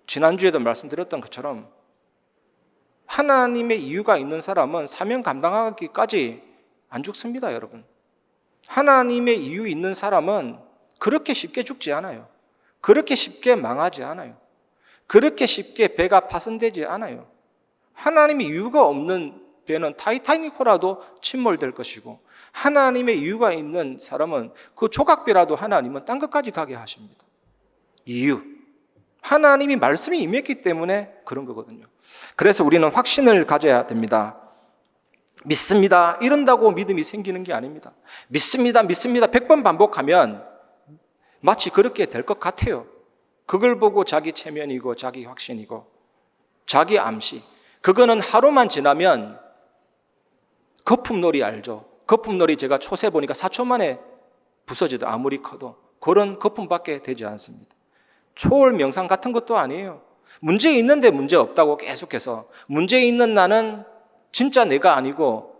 지난주에도 말씀드렸던 것처럼 하나님의 이유가 있는 사람은 사명 감당하기까지 안 죽습니다, 여러분. 하나님의 이유 있는 사람은 그렇게 쉽게 죽지 않아요. 그렇게 쉽게 망하지 않아요. 그렇게 쉽게 배가 파손되지 않아요. 하나님의 이유가 없는 배는 타이타닉호라도 침몰될 것이고 하나님의 이유가 있는 사람은 그 조각배라도 하나님은 땅 끝까지 가게 하십니다. 이유. 하나님이 말씀이 임했기 때문에 그런 거거든요. 그래서 우리는 확신을 가져야 됩니다. 믿습니다. 이런다고 믿음이 생기는 게 아닙니다. 믿습니다. 100번 반복하면 마치 그렇게 될 것 같아요. 그걸 보고 자기 체면이고 자기 확신이고 자기 암시. 그거는 하루만 지나면 거품놀이 알죠? 거품놀이 제가 초세 보니까 4초 만에 부서지도 아무리 커도 그런 거품밖에 되지 않습니다. 초월 명상 같은 것도 아니에요. 문제 있는데 문제 없다고 계속해서 문제 있는 나는 진짜 내가 아니고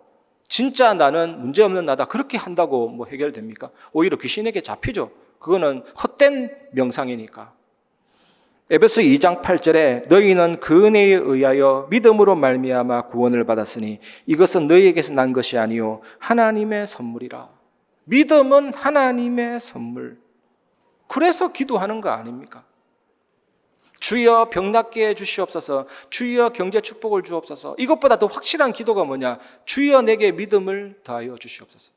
진짜 나는 문제없는 나다 그렇게 한다고 뭐 해결됩니까? 오히려 귀신에게 잡히죠. 그거는 헛된 명상이니까. 에베소 2장 8절에 너희는 그 은혜에 의하여 믿음으로 말미암아 구원을 받았으니 이것은 너희에게서 난 것이 아니요 하나님의 선물이라. 믿음은 하나님의 선물. 그래서 기도하는 거 아닙니까? 주여 병 낫게 해주시옵소서. 주여 경제 축복을 주옵소서. 이것보다 더 확실한 기도가 뭐냐? 주여 내게 믿음을 더하여 주시옵소서.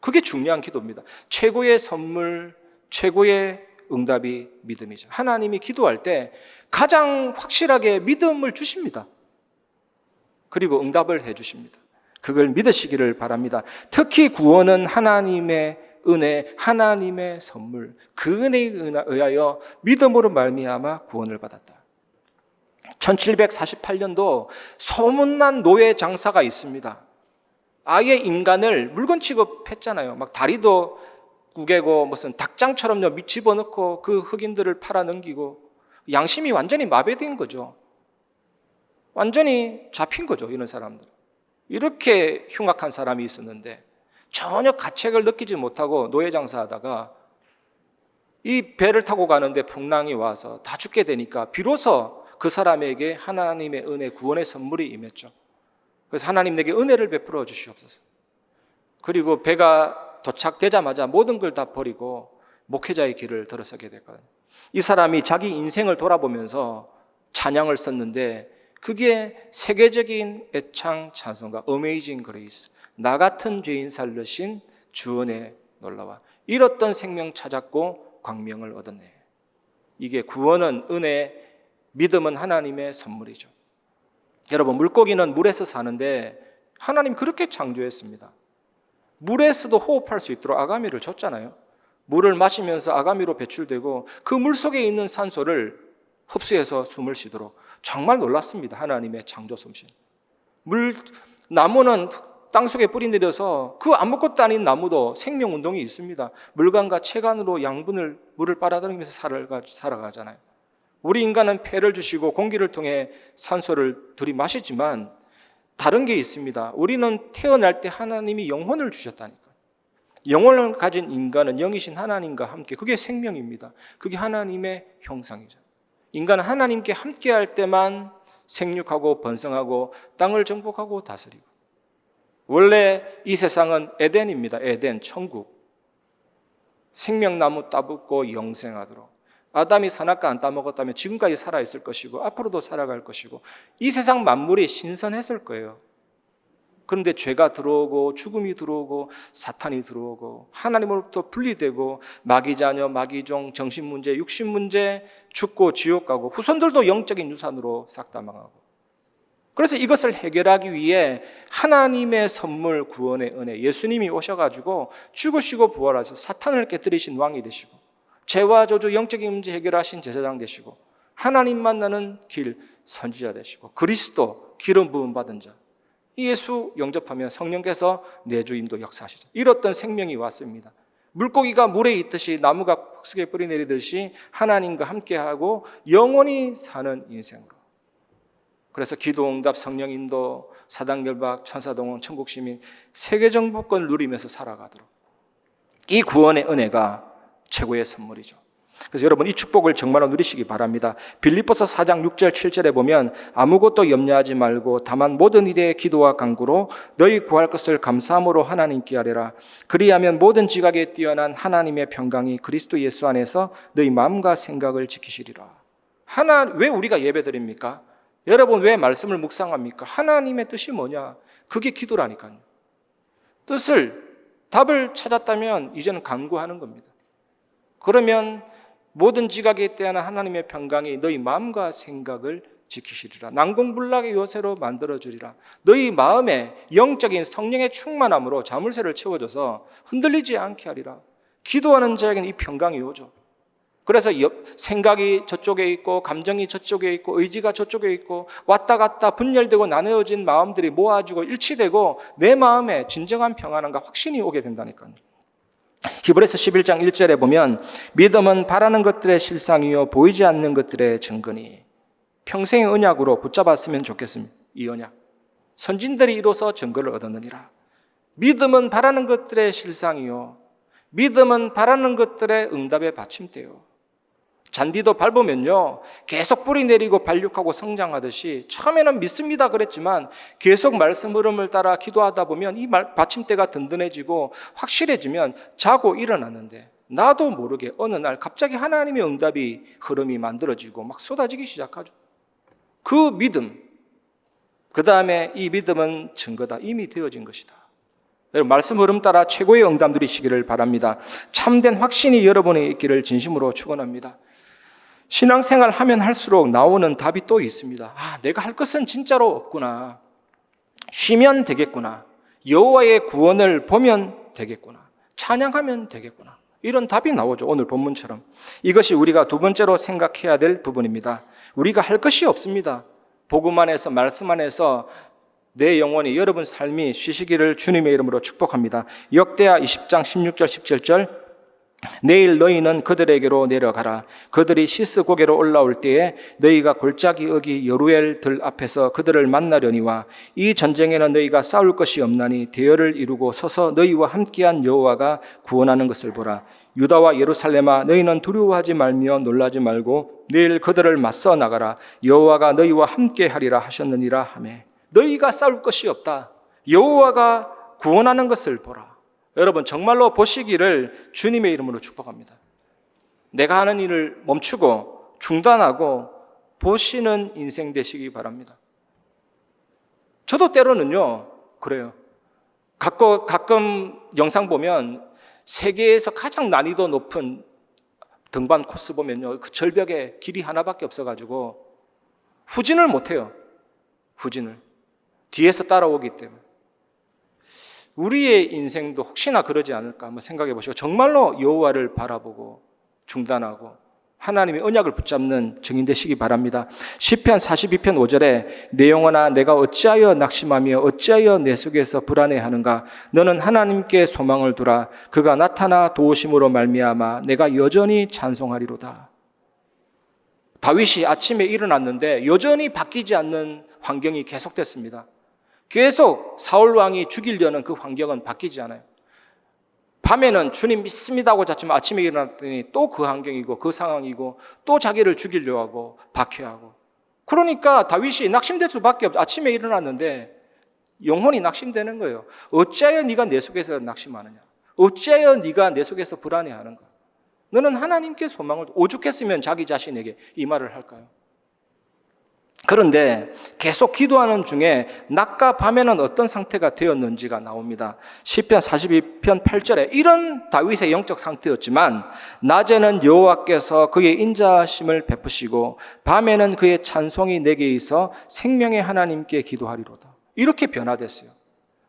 그게 중요한 기도입니다. 최고의 선물, 최고의 응답이 믿음이죠. 하나님이 기도할 때 가장 확실하게 믿음을 주십니다. 그리고 응답을 해주십니다. 그걸 믿으시기를 바랍니다. 특히 구원은 하나님의 은혜, 하나님의 선물, 그 은혜에 의하여 믿음으로 말미암아 구원을 받았다. 1748년도 소문난 노예 장사가 있습니다. 아예 인간을 물건 취급했잖아요. 막 다리도 구개고 무슨 닭장처럼요 집어넣고 그 흑인들을 팔아넘기고 양심이 완전히 마비된 거죠. 완전히 잡힌 거죠, 이런 사람들. 이렇게 흉악한 사람이 있었는데 전혀 가책을 느끼지 못하고 노예 장사하다가 이 배를 타고 가는데 풍랑이 와서 다 죽게 되니까 비로소 그 사람에게 하나님의 은혜, 구원의 선물이 임했죠. 그래서 하나님 내게 은혜를 베풀어 주시옵소서. 그리고 배가 도착되자마자 모든 걸 다 버리고 목회자의 길을 들어서게 됐거든요. 이 사람이 자기 인생을 돌아보면서 찬양을 썼는데 그게 세계적인 애창 찬송가 Amazing Grace, 나 같은 죄인 살르신 주 은혜 놀라와 잃었던 생명 찾았고 광명을 얻었네. 이게 구원은 은혜, 믿음은 하나님의 선물이죠. 여러분, 물고기는 물에서 사는데 하나님 그렇게 창조했습니다. 물에서도 호흡할 수 있도록 아가미를 줬잖아요. 물을 마시면서 아가미로 배출되고 그 물 속에 있는 산소를 흡수해서 숨을 쉬도록. 정말 놀랍습니다. 하나님의 창조 솜씨. 나무는 땅속에 뿌리 내려서 그 아무것도 아닌 나무도 생명 운동이 있습니다. 물관과 체관으로 물을 빨아들이면서 살아가잖아요. 우리 인간은 폐를 주시고 공기를 통해 산소를 들이마시지만 다른 게 있습니다. 우리는 태어날 때 하나님이 영혼을 주셨다니까요. 영혼을 가진 인간은 영이신 하나님과 함께, 그게 생명입니다. 그게 하나님의 형상이죠. 인간은 하나님께 함께 할 때만 생육하고 번성하고 땅을 정복하고 다스리고. 원래 이 세상은 에덴입니다. 에덴, 천국. 생명나무 따먹고 영생하도록. 아담이 선악과 안 따먹었다면 지금까지 살아있을 것이고 앞으로도 살아갈 것이고 이 세상 만물이 신선했을 거예요. 그런데 죄가 들어오고 죽음이 들어오고 사탄이 들어오고 하나님으로부터 분리되고 마귀자녀, 마귀종, 정신문제, 육신문제, 죽고 지옥 가고 후손들도 영적인 유산으로 싹 다 망하고. 그래서 이것을 해결하기 위해 하나님의 선물 구원의 은혜, 예수님이 오셔가지고 죽으시고 부활하셔서 사탄을 깨뜨리신 왕이 되시고 죄와 저주 영적인 문제 해결하신 제사장 되시고 하나님 만나는 길 선지자 되시고 그리스도 기름 부음 받은 자, 예수 영접하면 성령께서 내주인도 역사하시죠. 이렇던 생명이 왔습니다. 물고기가 물에 있듯이 나무가 흙속에 뿌리 내리듯이 하나님과 함께하고 영원히 사는 인생으로. 그래서 기도응답, 성령인도, 사단결박, 천사동원, 천국시민 세계정부권을 누리면서 살아가도록 이 구원의 은혜가 최고의 선물이죠. 그래서 여러분 이 축복을 정말로 누리시기 바랍니다. 빌립보서 4장 6절 7절에 보면 아무것도 염려하지 말고 다만 모든 일에 기도와 간구로 너희 구할 것을 감사함으로 하나님께 아뢰라. 그리하면 모든 지각에 뛰어난 하나님의 평강이 그리스도 예수 안에서 너희 마음과 생각을 지키시리라. 왜 우리가 예배드립니까? 여러분 왜 말씀을 묵상합니까? 하나님의 뜻이 뭐냐? 그게 기도라니까요. 답을 찾았다면 이제는 간구하는 겁니다. 그러면 모든 지각에 대한 하나님의 평강이 너희 마음과 생각을 지키시리라. 난공불락의 요새로 만들어주리라. 너희 마음에 영적인 성령의 충만함으로 자물쇠를 채워줘서 흔들리지 않게 하리라. 기도하는 자에게는 이 평강이 오죠. 그래서 생각이 저쪽에 있고 감정이 저쪽에 있고 의지가 저쪽에 있고 왔다 갔다 분열되고 나누어진 마음들이 모아지고 일치되고 내 마음에 진정한 평안함과 확신이 오게 된다니까요. 히브리서 11장 1절에 보면 믿음은 바라는 것들의 실상이요 보이지 않는 것들의 증거니. 평생의 언약으로 붙잡았으면 좋겠습니다. 이 언약 선진들이 이로써 증거를 얻었느니라. 믿음은 바라는 것들의 실상이요 믿음은 바라는 것들의 응답의 받침대요. 잔디도 밟으면요 계속 뿌리 내리고 발육하고 성장하듯이 처음에는 믿습니다 그랬지만 계속 말씀 흐름을 따라 기도하다 보면 이 받침대가 든든해지고 확실해지면 자고 일어났는데 나도 모르게 어느 날 갑자기 하나님의 응답이 흐름이 만들어지고 막 쏟아지기 시작하죠. 그 믿음, 그 다음에 이 믿음은 증거다. 이미 되어진 것이다. 여러분 말씀 흐름 따라 최고의 응답 누리시기를 바랍니다. 참된 확신이 여러분에 있기를 진심으로 축원합니다. 신앙생활 하면 할수록 나오는 답이 또 있습니다. 내가 할 것은 진짜로 없구나. 쉬면 되겠구나. 여호와의 구원을 보면 되겠구나. 찬양하면 되겠구나. 이런 답이 나오죠. 오늘 본문처럼. 이것이 우리가 두 번째로 생각해야 될 부분입니다. 우리가 할 것이 없습니다. 복음 안에서 말씀 안에서 내 영혼이 여러분 삶이 쉬시기를 주님의 이름으로 축복합니다. 역대하 20장 16절 17절 내일 너희는 그들에게로 내려가라. 그들이 시스 고개로 올라올 때에 너희가 골짜기 어기 여루엘 들 앞에서 그들을 만나려니와 이 전쟁에는 너희가 싸울 것이 없나니 대열을 이루고 서서 너희와 함께한 여호와가 구원하는 것을 보라. 유다와 예루살렘아 너희는 두려워하지 말며 놀라지 말고 내일 그들을 맞서 나가라. 여호와가 너희와 함께하리라 하셨느니라 하매. 너희가 싸울 것이 없다. 여호와가 구원하는 것을 보라. 여러분 정말로 보시기를 주님의 이름으로 축복합니다. 내가 하는 일을 멈추고 중단하고 보시는 인생 되시기 바랍니다. 저도 때로는요 그래요. 가끔 영상 보면 세계에서 가장 난이도 높은 등반 코스 보면요 그 절벽에 길이 하나밖에 없어가지고 후진을 못해요. 후진을 뒤에서 따라오기 때문에. 우리의 인생도 혹시나 그러지 않을까 한번 생각해 보시고 정말로 여호와를 바라보고 중단하고 하나님의 언약을 붙잡는 증인 되시기 바랍니다. 시편 42편 5절에 내 영혼아 내가 어찌하여 낙심하며 어찌하여 내 속에서 불안해하는가. 너는 하나님께 소망을 두라. 그가 나타나 도우심으로 말미암아 내가 여전히 찬송하리로다. 다윗이 아침에 일어났는데 여전히 바뀌지 않는 환경이 계속됐습니다. 계속 사울 왕이 죽이려는 그 환경은 바뀌지 않아요. 밤에는 주님 믿습니다 하고 잤지만 아침에 일어났더니 또 그 환경이고 그 상황이고 또 자기를 죽이려고 하고 박해하고. 그러니까 다윗이 낙심될 수밖에 없죠. 아침에 일어났는데 영혼이 낙심되는 거예요. 어찌하여 네가 내 속에서 낙심하느냐. 어찌하여 네가 내 속에서 불안해하는가. 너는 하나님께 소망을 오죽했으면 자기 자신에게 이 말을 할까요? 그런데 계속 기도하는 중에 낮과 밤에는 어떤 상태가 되었는지가 나옵니다. 시편 42편 8절에 이런 다윗의 영적 상태였지만 낮에는 여호와께서 그의 인자하심을 베푸시고 밤에는 그의 찬송이 내게 있어 생명의 하나님께 기도하리로다. 이렇게 변화됐어요.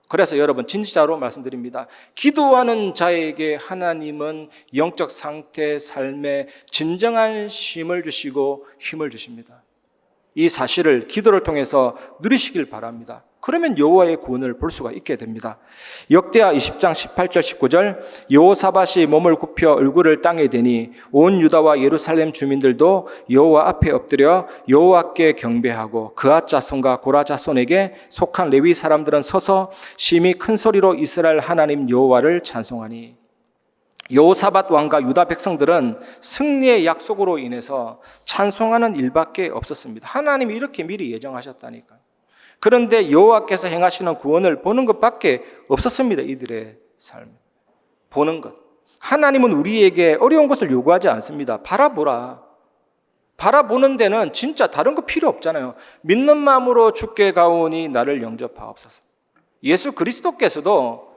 그래서 여러분 진짜로 말씀드립니다. 기도하는 자에게 하나님은 영적 상태, 삶에 진정한 쉼을 주시고 힘을 주십니다. 이 사실을 기도를 통해서 누리시길 바랍니다. 그러면 여호와의 구원을 볼 수가 있게 됩니다. 역대하 20장 18절 19절 여호사밧이 몸을 굽혀 얼굴을 땅에 대니 온 유다와 예루살렘 주민들도 여호와 앞에 엎드려 여호와께 경배하고 그앗 자손과 고라 자손에게 속한 레위 사람들은 서서 심히 큰 소리로 이스라엘 하나님 여호와를 찬송하니 여호사밧 왕과 유다 백성들은 승리의 약속으로 인해서 찬송하는 일밖에 없었습니다. 하나님이 이렇게 미리 예정하셨다니까요. 그런데 여호와께서 행하시는 구원을 보는 것밖에 없었습니다. 이들의 삶. 보는 것. 하나님은 우리에게 어려운 것을 요구하지 않습니다. 바라보라. 바라보는 데는 진짜 다른 거 필요 없잖아요. 믿는 마음으로 주께 가오니 나를 영접하옵소서. 예수 그리스도께서도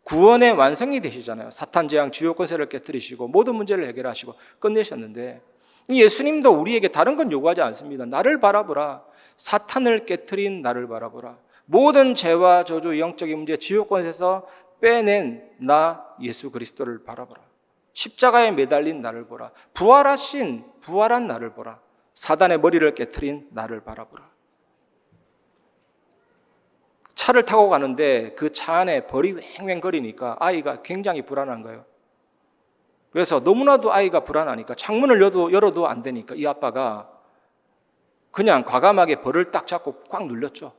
구원의 완성이 되시잖아요. 사탄 재앙 지옥 권세를 깨뜨리시고 모든 문제를 해결하시고 끝내셨는데 예수님도 우리에게 다른 건 요구하지 않습니다. 나를 바라보라. 사탄을 깨뜨린 나를 바라보라. 모든 죄와 저주, 영적인 문제, 지옥 권세에서 빼낸 나 예수 그리스도를 바라보라. 십자가에 매달린 나를 보라. 부활한 나를 보라. 사단의 머리를 깨뜨린 나를 바라보라. 차를 타고 가는데 그 차 안에 벌이 왱왱거리니까 아이가 굉장히 불안한 거예요. 그래서 너무나도 아이가 불안하니까 창문을 열어도 안 되니까 이 아빠가 그냥 과감하게 벌을 딱 잡고 꽉 눌렀죠.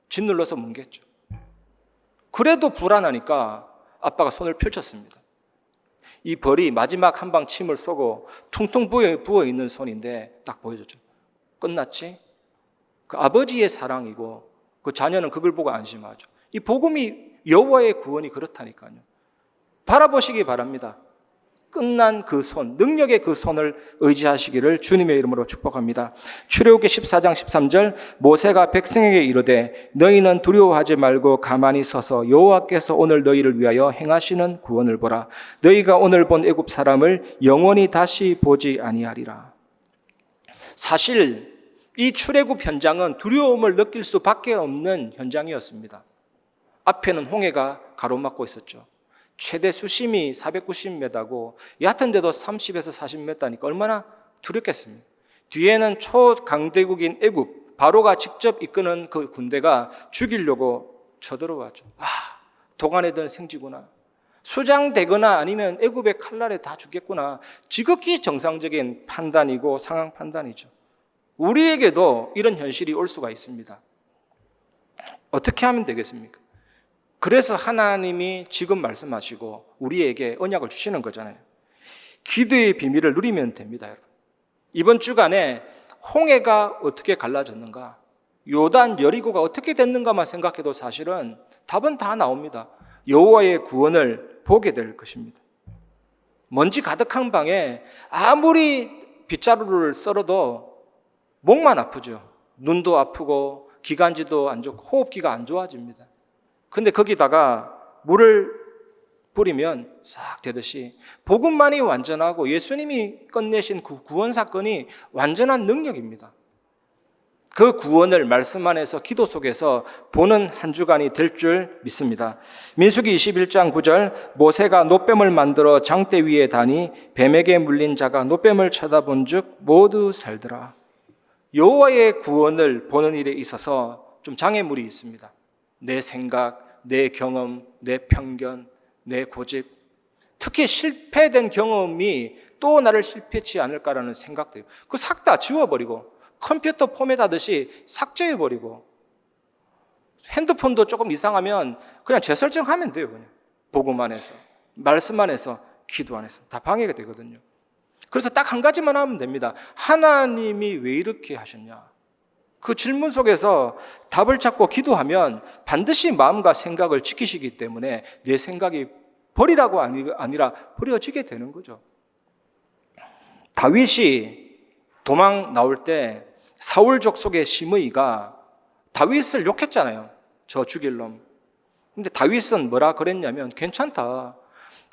짓눌러서 뭉갰죠. 그래도 불안하니까 아빠가 손을 펼쳤습니다. 이 벌이 마지막 한 방 침을 쏘고 퉁퉁 부어있는 손인데 딱 보여줬죠. 끝났지? 그 아버지의 사랑이고 그 자녀는 그걸 보고 안심하죠. 이 복음이 여호와의 구원이 그렇다니까요. 바라보시기 바랍니다. 끝난 그 손, 능력의 그 손을 의지하시기를 주님의 이름으로 축복합니다. 출애굽기 14장 13절 모세가 백성에게 이르되 너희는 두려워하지 말고 가만히 서서 여호와께서 오늘 너희를 위하여 행하시는 구원을 보라. 너희가 오늘 본 애굽 사람을 영원히 다시 보지 아니하리라. 사실 이 출애굽 현장은 두려움을 느낄 수밖에 없는 현장이었습니다. 앞에는 홍해가 가로막고 있었죠. 최대 수심이 490m고 얕은 데도 30에서 40m니까 얼마나 두렵겠습니까? 뒤에는 초강대국인 애굽, 바로가 직접 이끄는 그 군대가 죽이려고 쳐들어왔죠. 도간에 든 생쥐구나. 수장되거나 아니면 애굽의 칼날에 다 죽겠구나. 지극히 정상적인 판단이고 상황 판단이죠. 우리에게도 이런 현실이 올 수가 있습니다. 어떻게 하면 되겠습니까? 그래서 하나님이 지금 말씀하시고 우리에게 언약을 주시는 거잖아요. 기도의 비밀을 누리면 됩니다, 여러분. 이번 주간에 홍해가 어떻게 갈라졌는가, 요단 여리고가 어떻게 됐는가만 생각해도 사실은 답은 다 나옵니다. 여호와의 구원을 보게 될 것입니다. 먼지 가득한 방에 아무리 빗자루를 썰어도 목만 아프죠. 눈도 아프고 기관지도 안 좋고 호흡기가 안 좋아집니다. 근데 거기다가 물을 뿌리면 싹 되듯이 복음만이 완전하고 예수님이 끝내신 그 구원 사건이 완전한 능력입니다. 그 구원을 말씀 안에서 기도 속에서 보는 한 주간이 될 줄 믿습니다. 민수기 21장 9절 모세가 놋뱀을 만들어 장대 위에 다니 뱀에게 물린 자가 놋뱀을 쳐다본 즉 모두 살더라. 여호와의 구원을 보는 일에 있어서 좀 장애물이 있습니다. 내 생각, 내 경험, 내 편견, 내 고집, 특히 실패된 경험이 또 나를 실패치 않을까라는 생각돼요. 그거 싹 다 지워버리고 컴퓨터 포맷하듯이 삭제해버리고 핸드폰도 조금 이상하면 그냥 재설정하면 돼요. 그냥 복음 안에서, 말씀 안에서, 기도 안에서 다 방해가 되거든요. 그래서 딱 한 가지만 하면 됩니다. 하나님이 왜 이렇게 하셨냐? 그 질문 속에서 답을 찾고 기도하면 반드시 마음과 생각을 지키시기 때문에 내 생각이 버리라고 아니라 버려지게 되는 거죠. 다윗이 도망 나올 때 사울 족속의 시므이가 다윗을 욕했잖아요. 저 죽일 놈. 근데 다윗은 뭐라 그랬냐면 괜찮다.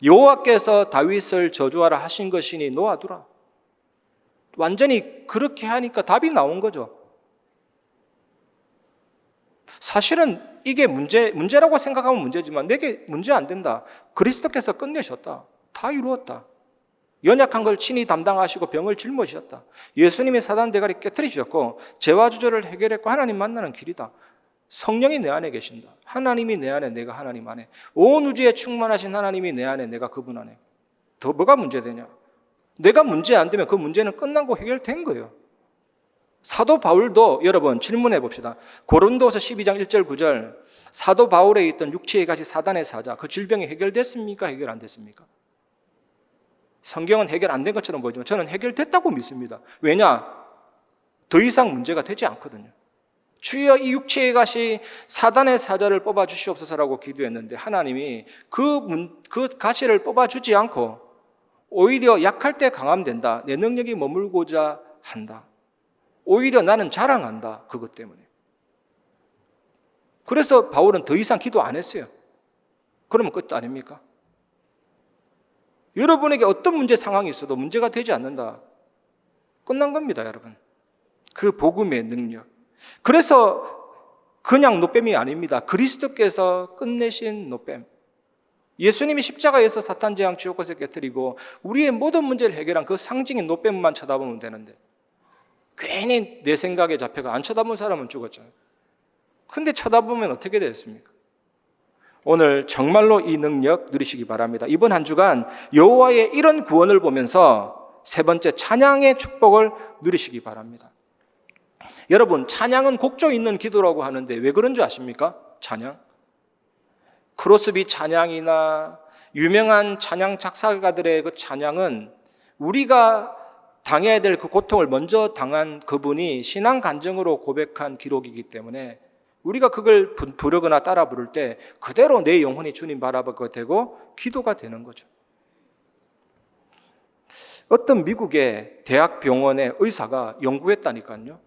여호와께서 다윗을 저주하라 하신 것이니 놓아두라. 완전히 그렇게 하니까 답이 나온 거죠. 사실은 이게 문제라고 생각하면 문제지만 내게 문제 안 된다. 그리스도께서 끝내셨다. 다 이루었다. 연약한 걸 친히 담당하시고 병을 짊어지셨다. 예수님이 사단 대가리 깨트리셨고 죄와 주저를 해결했고 하나님 만나는 길이다. 성령이 내 안에 계신다. 하나님이 내 안에, 내가 하나님 안에. 온 우주에 충만하신 하나님이 내 안에, 내가 그분 안에. 더 뭐가 문제되냐? 내가 문제 안 되면 그 문제는 끝나고 해결된 거예요. 사도 바울도 여러분 질문해 봅시다. 고린도서 12장 1절 9절 사도 바울에 있던 육체의 가시 사단의 사자 그 질병이 해결됐습니까? 해결 안 됐습니까? 성경은 해결 안 된 것처럼 보이지만 저는 해결됐다고 믿습니다. 왜냐? 더 이상 문제가 되지 않거든요. 주여 이 육체의 가시 사단의 사자를 뽑아 주시옵소서라고 기도했는데 하나님이 그 가시를 뽑아 주지 않고 오히려 약할 때 강함된다. 내 능력이 머물고자 한다. 오히려 나는 자랑한다. 그것 때문에. 그래서 바울은 더 이상 기도 안 했어요. 그러면 끝 아닙니까? 여러분에게 어떤 문제 상황이 있어도 문제가 되지 않는다. 끝난 겁니다, 여러분. 그 복음의 능력. 그래서 그냥 노뱀이 아닙니다. 그리스도께서 끝내신 노뱀. 예수님이 십자가에서 사탄 재앙 지옥것을 깨뜨리고 우리의 모든 문제를 해결한 그 상징인 노뱀만 쳐다보면 되는데 괜히 내 생각에 잡혀가 안 쳐다본 사람은 죽었잖아요. 근데 쳐다보면 어떻게 됐습니까? 오늘 정말로 이 능력 누리시기 바랍니다. 이번 한 주간 여호와의 이런 구원을 보면서 세 번째 찬양의 축복을 누리시기 바랍니다. 여러분 찬양은 곡조 있는 기도라고 하는데 왜 그런 줄 아십니까? 찬양? 크로스비 찬양이나 유명한 찬양 작사가들의 그 찬양은 우리가 당해야 될 그 고통을 먼저 당한 그분이 신앙 간증으로 고백한 기록이기 때문에 우리가 그걸 부르거나 따라 부를 때 그대로 내 영혼이 주님 바라보게 되고 기도가 되는 거죠. 어떤 미국의 대학 병원의 의사가 연구했다니까요.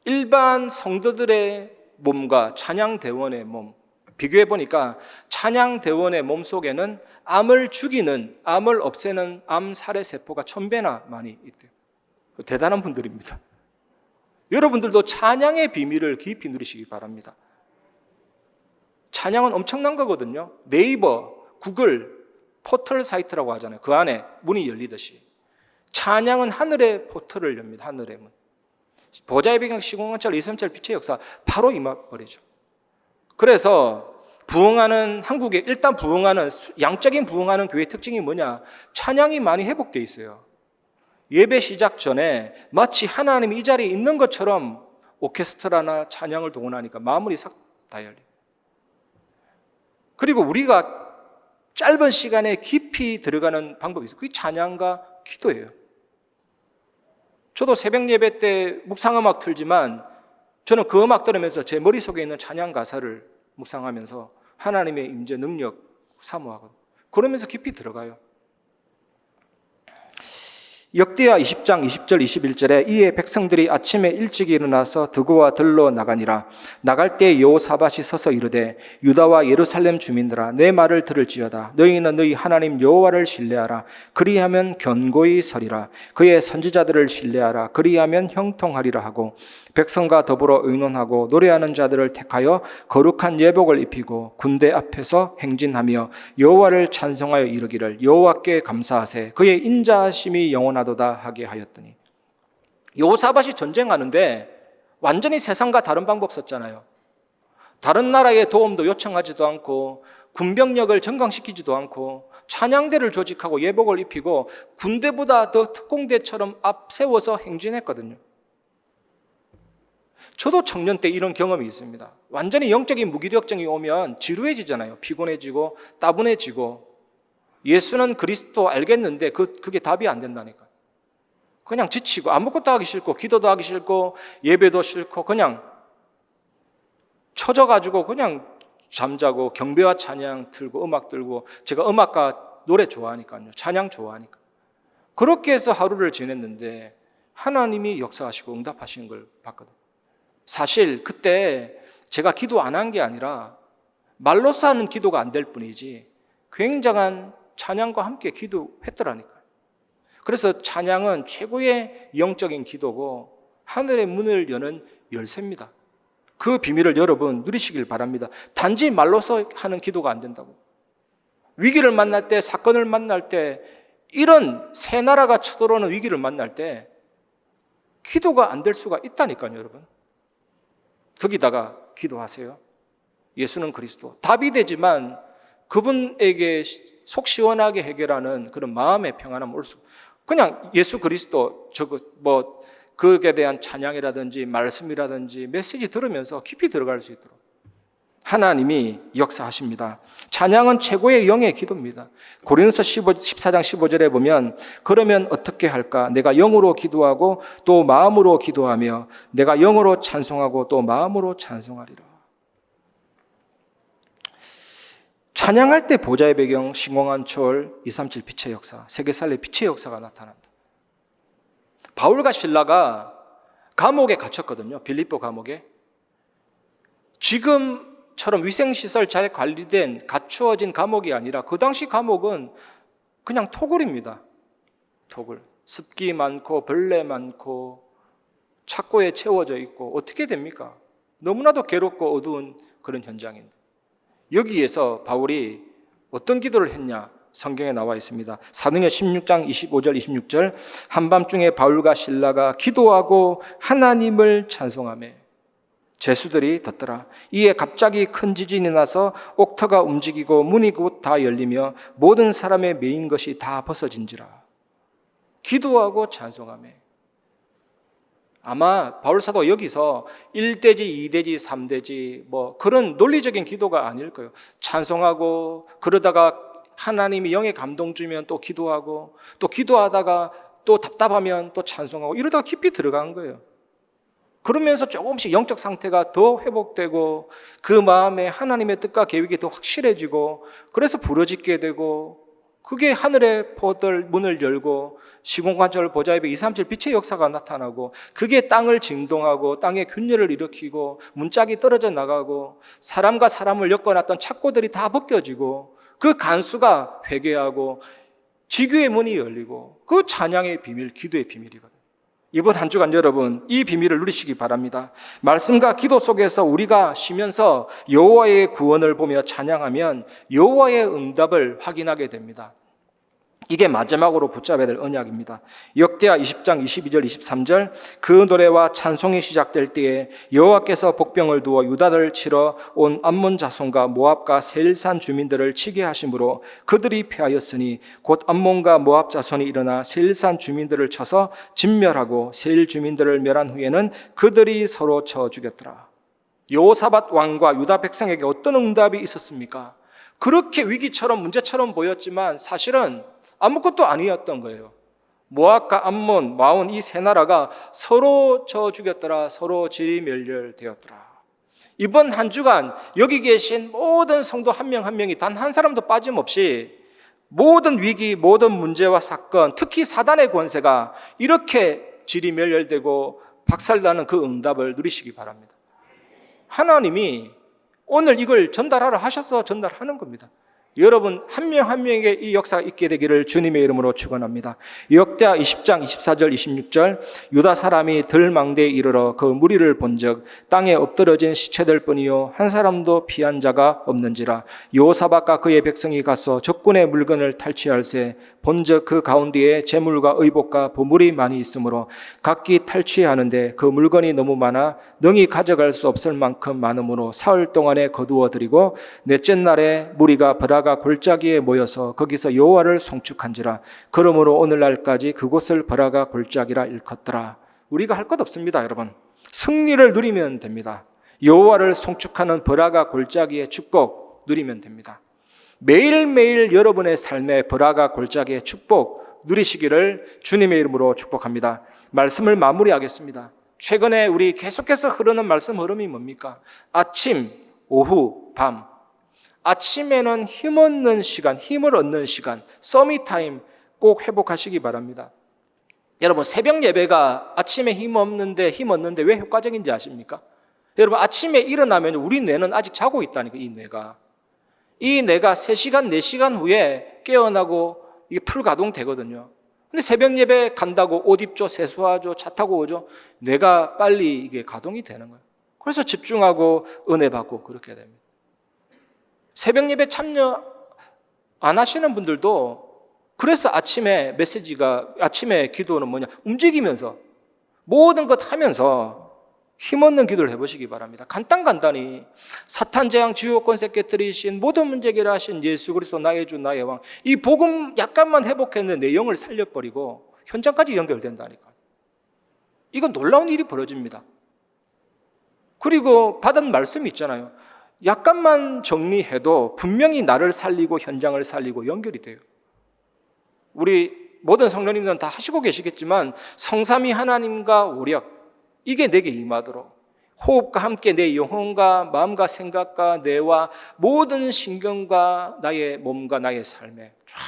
일반 성도들의 몸과 찬양대원의 몸 비교해 보니까 찬양대원의 몸 속에는 암을 죽이는, 암을 없애는 암살의 세포가 1000배나 많이 있대요. 대단한 분들입니다. 여러분들도 찬양의 비밀을 깊이 누리시기 바랍니다. 찬양은 엄청난 거거든요. 네이버, 구글, 포털 사이트라고 하잖아요. 그 안에 문이 열리듯이. 찬양은 하늘의 포털을 엽니다. 하늘의 문. 보좌의 배경, 시공간철, 이섬철, 빛의 역사 바로 임해버리죠. 그래서 부흥하는 한국에 일단 부흥하는 양적인 부흥하는 교회의 특징이 뭐냐? 찬양이 많이 회복되어 있어요. 예배 시작 전에 마치 하나님이 이 자리에 있는 것처럼 오케스트라나 찬양을 동원하니까 마무리 싹 다 열려요. 그리고 우리가 짧은 시간에 깊이 들어가는 방법이 있어요. 그게 찬양과 기도예요. 저도 새벽 예배 때 묵상음악 틀지만 저는 그 음악 들으면서 제 머릿속에 있는 찬양 가사를 묵상하면서 하나님의 임재 능력 사모하거든요. 그러면서 깊이 들어가요. 역대하 20장 20절 21절에 이에 백성들이 아침에 일찍 일어나서 드고와 들로 나가니라. 나갈 때 여호사밧이 서서 이르되 유다와 예루살렘 주민들아 내 말을 들을지어다. 너희는 너희 하나님 여호와를 신뢰하라. 그리하면 견고히 서리라. 그의 선지자들을 신뢰하라. 그리하면 형통하리라 하고 백성과 더불어 의논하고 노래하는 자들을 택하여 거룩한 예복을 입히고 군대 앞에서 행진하며 여호와를 찬송하여 이르기를 여호와께 감사하세. 그의 인자하심이 영원하도다 하게 하였더니. 여호사밧이 전쟁하는데 완전히 세상과 다른 방법 썼잖아요. 다른 나라의 도움도 요청하지도 않고 군병력을 정강시키지도 않고 찬양대를 조직하고 예복을 입히고 군대보다 더 특공대처럼 앞세워서 행진했거든요. 저도 청년 때 이런 경험이 있습니다. 완전히 영적인 무기력증이 오면 지루해지잖아요. 피곤해지고 따분해지고. 예수는 그리스도 알겠는데 그게 답이 안 된다니까. 그냥 지치고 아무것도 하기 싫고 기도도 하기 싫고 예배도 싫고 그냥 처져가지고 그냥 잠자고 경배와 찬양 틀고 음악 들고 제가 음악과 노래 좋아하니까요. 찬양 좋아하니까. 그렇게 해서 하루를 지냈는데 하나님이 역사하시고 응답하시는 걸 봤거든요. 사실 그때 제가 기도 안 한 게 아니라 말로써 하는 기도가 안 될 뿐이지 굉장한 찬양과 함께 기도했더라니까요. 그래서 찬양은 최고의 영적인 기도고 하늘의 문을 여는 열쇠입니다. 그 비밀을 여러분 누리시길 바랍니다. 단지 말로써 하는 기도가 안 된다고. 위기를 만날 때, 사건을 만날 때, 이런 새 나라가 쳐들어오는 위기를 만날 때 기도가 안 될 수가 있다니까요, 여러분. 거기다가 기도하세요. 예수는 그리스도. 답이 되지만 그분에게 속 시원하게 해결하는 그런 마음의 평안함 올 수. 그냥 예수 그리스도 그에 대한 찬양이라든지 말씀이라든지 메시지 들으면서 깊이 들어갈 수 있도록 하나님이 역사하십니다. 찬양은 최고의 영의 기도입니다. 고린도서 14장 15절에 보면 그러면 어떻게 할까? 내가 영으로 기도하고 또 마음으로 기도하며 내가 영으로 찬송하고 또 마음으로 찬송하리라. 찬양할 때 보좌의 배경, 신공한 초월, 237 빛의 역사, 세계살례 빛의 역사가 나타난다. 바울과 실라가 감옥에 갇혔거든요. 빌립보 감옥에. 지금처럼 위생시설 잘 관리된 갖추어진 감옥이 아니라 그 당시 감옥은 그냥 토굴입니다. 토굴. 습기 많고 벌레 많고 착고에 채워져 있고 어떻게 됩니까? 너무나도 괴롭고 어두운 그런 현장인데 여기에서 바울이 어떤 기도를 했냐? 성경에 나와 있습니다. 사도행전 16장 25절 26절 한밤중에 바울과 실라가 기도하고 하나님을 찬송하며 제수들이 듣더라. 이에 갑자기 큰 지진이 나서 옥터가 움직이고 문이 곧 다 열리며 모든 사람의 메인 것이 다 벗어진지라. 기도하고 찬송하며. 아마 바울 사도가 여기서 1대지, 2대지, 3대지 그런 논리적인 기도가 아닐 거예요. 찬송하고 그러다가 하나님이 영의 감동 주면 또 기도하고 또 기도하다가 또 답답하면 또 찬송하고 이러다가 깊이 들어간 거예요. 그러면서 조금씩 영적 상태가 더 회복되고 그 마음에 하나님의 뜻과 계획이 더 확실해지고 그래서 부러지게 되고 그게 하늘의 포들 문을 열고 시공간절 보좌의 237 빛의 역사가 나타나고 그게 땅을 진동하고 땅에 균열을 일으키고 문짝이 떨어져 나가고 사람과 사람을 엮어놨던 착고들이 다 벗겨지고 그 간수가 회개하고 지교의 문이 열리고 그 찬양의 비밀, 기도의 비밀이거든요. 이번 한 주간 여러분 이 비밀을 누리시기 바랍니다. 말씀과 기도 속에서 우리가 쉬면서 여호와의 구원을 보며 찬양하면 여호와의 응답을 확인하게 됩니다. 이게 마지막으로 붙잡아야 될 언약입니다. 역대하 20장 22절 23절 그 노래와 찬송이 시작될 때에 여호와께서 복병을 두어 유다를 치러 온 암몬 자손과 모압과 세일산 주민들을 치게 하심으로 그들이 패하였으니 곧 암몬과 모압 자손이 일어나 세일산 주민들을 쳐서 진멸하고 세일 주민들을 멸한 후에는 그들이 서로 쳐 죽였더라. 여호사밧 왕과 유다 백성에게 어떤 응답이 있었습니까? 그렇게 위기처럼 문제처럼 보였지만 사실은 아무것도 아니었던 거예요. 모압과 암몬, 마온 이 세 나라가 서로 쳐 죽였더라. 서로 지리멸렬되었더라. 이번 한 주간 여기 계신 모든 성도 한 명 한 명이 단 한 사람도 빠짐없이 모든 위기, 모든 문제와 사건, 특히 사단의 권세가 이렇게 지리멸렬되고 박살나는 그 응답을 누리시기 바랍니다. 하나님이 오늘 이걸 전달하라 하셔서 전달하는 겁니다. 여러분 한 명 한 명에게 이 역사가 있게 되기를 주님의 이름으로 축원합니다. 역대하 20장 24절 26절 유다 사람이 들망대에 이르러 그 무리를 본즉 땅에 엎드러진 시체들 뿐이요 한 사람도 피한 자가 없는지라. 여호사밧과 그의 백성이 가서 적군의 물건을 탈취할세 본즉 그 가운데에 재물과 의복과 보물이 많이 있으므로 각기 탈취하는데 그 물건이 너무 많아 능히 가져갈 수 없을 만큼 많으므로 사흘 동안에 거두어들이고 넷째 날에 무리가 버라가 골짜기에 모여서 거기서 여호와를 송축한지라. 그러므로 오늘날까지 그곳을 버라가 골짜기라 일컫더라. 우리가 할 것 없습니다, 여러분. 승리를 누리면 됩니다. 여호와를 송축하는 버라가 골짜기의 축복 누리면 됩니다. 매일매일 여러분의 삶의 버라가 골짜기의 축복 누리시기를 주님의 이름으로 축복합니다. 말씀을 마무리하겠습니다. 최근에 우리 계속해서 흐르는 말씀 흐름이 뭡니까? 아침, 오후, 밤. 아침에는 힘 얻는 시간, 힘을 얻는 시간, 서밋타임 꼭 회복하시기 바랍니다. 여러분, 새벽 예배가 아침에 힘 얻는데 왜 효과적인지 아십니까? 여러분, 아침에 일어나면 우리 뇌는 아직 자고 있다니까. 이 뇌가 3시간, 4시간 후에 깨어나고 이게 풀 가동되거든요. 근데 새벽 예배 간다고 옷 입죠, 세수하죠, 차 타고 오죠. 뇌가 빨리 이게 가동이 되는 거예요. 그래서 집중하고 은혜 받고 그렇게 됩니다. 새벽 예배 참여 안 하시는 분들도 그래서 아침에 기도는 뭐냐? 움직이면서 모든 것 하면서 힘없는 기도를 해보시기 바랍니다. 간단히 사탄 재앙 지옥 권세 깨뜨리신 모든 문제 해결하신 예수 그리스도 나의 주 나의 왕, 이 복음 약간만 회복했는데 내 영을 살려버리고 현장까지 연결된다니까. 이건 놀라운 일이 벌어집니다. 그리고 받은 말씀이 있잖아요. 약간만 정리해도 분명히 나를 살리고 현장을 살리고 연결이 돼요. 우리 모든 성도님들은 다 하시고 계시겠지만 성삼위 하나님과 오력, 이게 내게 임하도록 호흡과 함께 내 영혼과 마음과 생각과 뇌와 모든 신경과 나의 몸과 나의 삶에 쫙.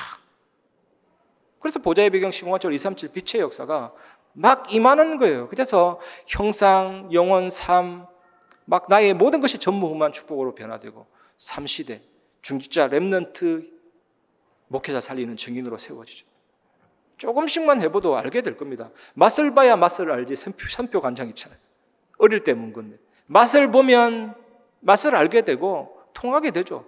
그래서 보좌의 배경 시공화절 237 빛의 역사가 막 임하는 거예요. 그래서 형상, 영혼, 삶, 막 나의 모든 것이 전무후무한 축복으로 변화되고 3시대 중직자 렘넌트 목회자 살리는 증인으로 세워지죠. 조금씩만 해봐도 알게 될 겁니다. 맛을 봐야 맛을 알지 선표 간장 있잖아요. 어릴 때 문 건데 맛을 보면 맛을 알게 되고 통하게 되죠.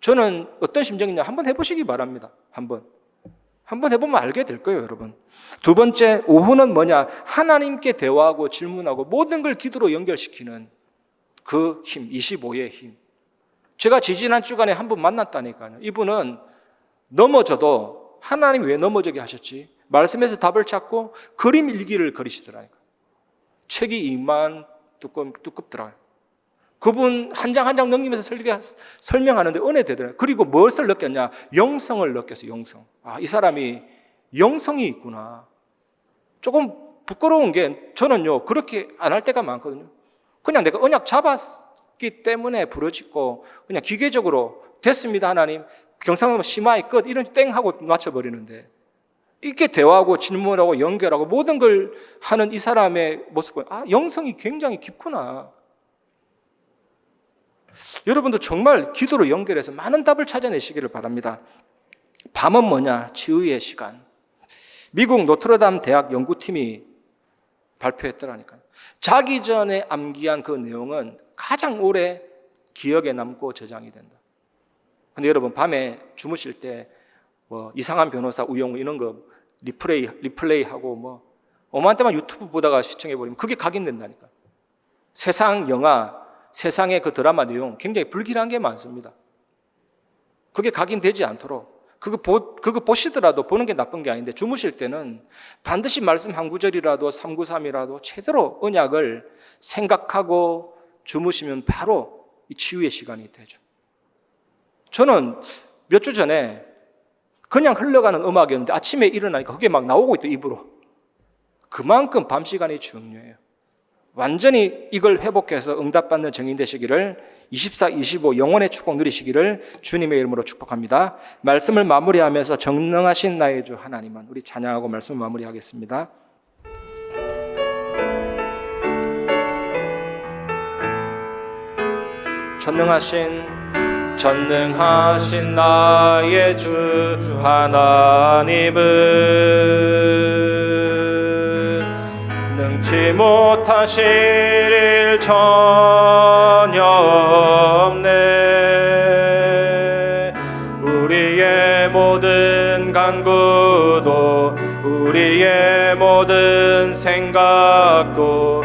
저는 어떤 심정이냐 한번 해보시기 바랍니다. 한번 해보면 알게 될 거예요, 여러분. 두 번째, 오후는 뭐냐? 하나님께 대화하고 질문하고 모든 걸 기도로 연결시키는 그 힘, 25의 힘. 제가 지지난 주간에 한 분 만났다니까요. 이분은 넘어져도 하나님이 왜 넘어지게 하셨지? 말씀에서 답을 찾고 그림 일기를 그리시더라니까. 책이 2만 두껍더라고요. 그분 한 장 한 장 넘기면서 설명하는데 은혜 되더라고요. 그리고 무엇을 느꼈냐? 영성을 느꼈어요. 영성. 아, 이 사람이 영성이 있구나. 조금 부끄러운 게 저는요 그렇게 안 할 때가 많거든요. 그냥 내가 언약 잡았기 때문에 부러지고 그냥 기계적으로 됐습니다 하나님, 경상도 심화의 끝 이런 땡 하고 맞춰버리는데, 이렇게 대화하고 질문하고 연결하고 모든 걸 하는 이 사람의 모습을, 아, 영성이 굉장히 깊구나. 여러분도 정말 기도로 연결해서 많은 답을 찾아내시기를 바랍니다. 밤은 뭐냐? 치유의 시간. 미국 노트르담 대학 연구팀이 발표했더라니까요. 자기 전에 암기한 그 내용은 가장 오래 기억에 남고 저장이 된다. 근데 여러분 밤에 주무실 때 뭐 이상한 변호사 우영우 이런 거 리플레이하고 뭐 오만 때만 유튜브 보다가 시청해버리면 그게 각인된다니까. 세상 영화, 세상의 그 드라마 내용 굉장히 불길한 게 많습니다. 그게 각인되지 않도록 그거 보시더라도 보는 게 나쁜 게 아닌데 주무실 때는 반드시 말씀 한 구절이라도 393이라도 제대로 언약을 생각하고 주무시면 바로 이 치유의 시간이 되죠. 저는 몇 주 전에 그냥 흘러가는 음악이었는데 아침에 일어나니까 그게 막 나오고 있다, 입으로. 그만큼 밤 시간이 중요해요. 완전히 이걸 회복해서 응답받는 증인 되시기를, 24, 25 영혼의 축복 누리시기를 주님의 이름으로 축복합니다. 말씀을 마무리하면서 전능하신 나의 주 하나님만 우리 찬양하고 말씀을 마무리하겠습니다. 전능하신 나의 주 하나님은 능치 못하실 일 전혀 없네. 우리의 모든 간구도 우리의 모든 생각도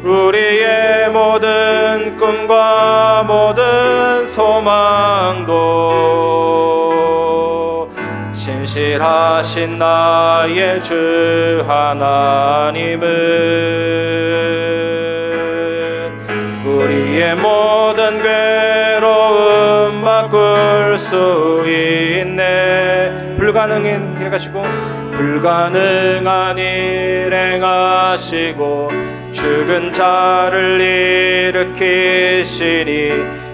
우리의 모든 꿈과 모든 소망도 신실하신 나의 주 하나님은 우리의 모든 괴로움 바꿀 수 있네. 불가능한 일 행하시고 불가능한 일 행하시고 죽은 자를 일으키시니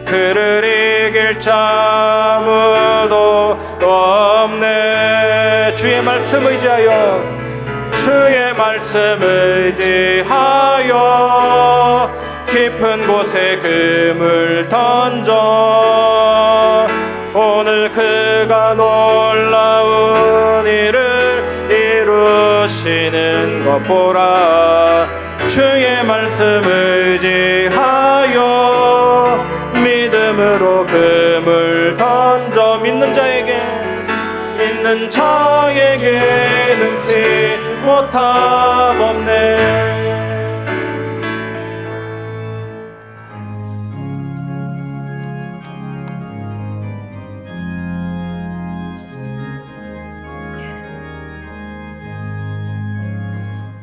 그를 이길 자 아무도 없네. 주의 말씀 의지하여 주의 말씀 의지하여 깊은 곳에 금을 던져 오늘 그가 놀라운 일을 이루시는 것 보라. 주의 말씀 의지하여 믿음으로 금을 던져 믿는 자에게 능치 못함 없네.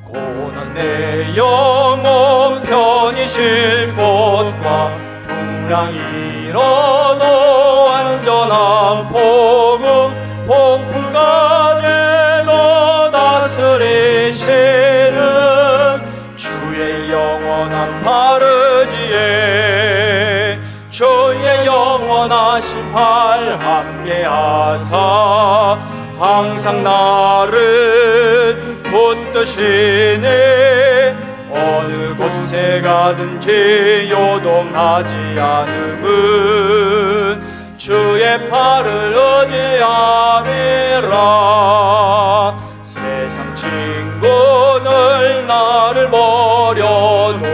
고난 내 영혼 편히 쉴 곳과 풍랑 일어도 안전한 복음 폭풍 가운데도 다스리시는 주의 영원한 바르지에 주의 영원하신 팔 함께하사 항상 나를 붙드시네. 어느 곳에 가든지 요동하지 않음은 주의 팔을 의지함이라. 세상 친구들 나를 버려도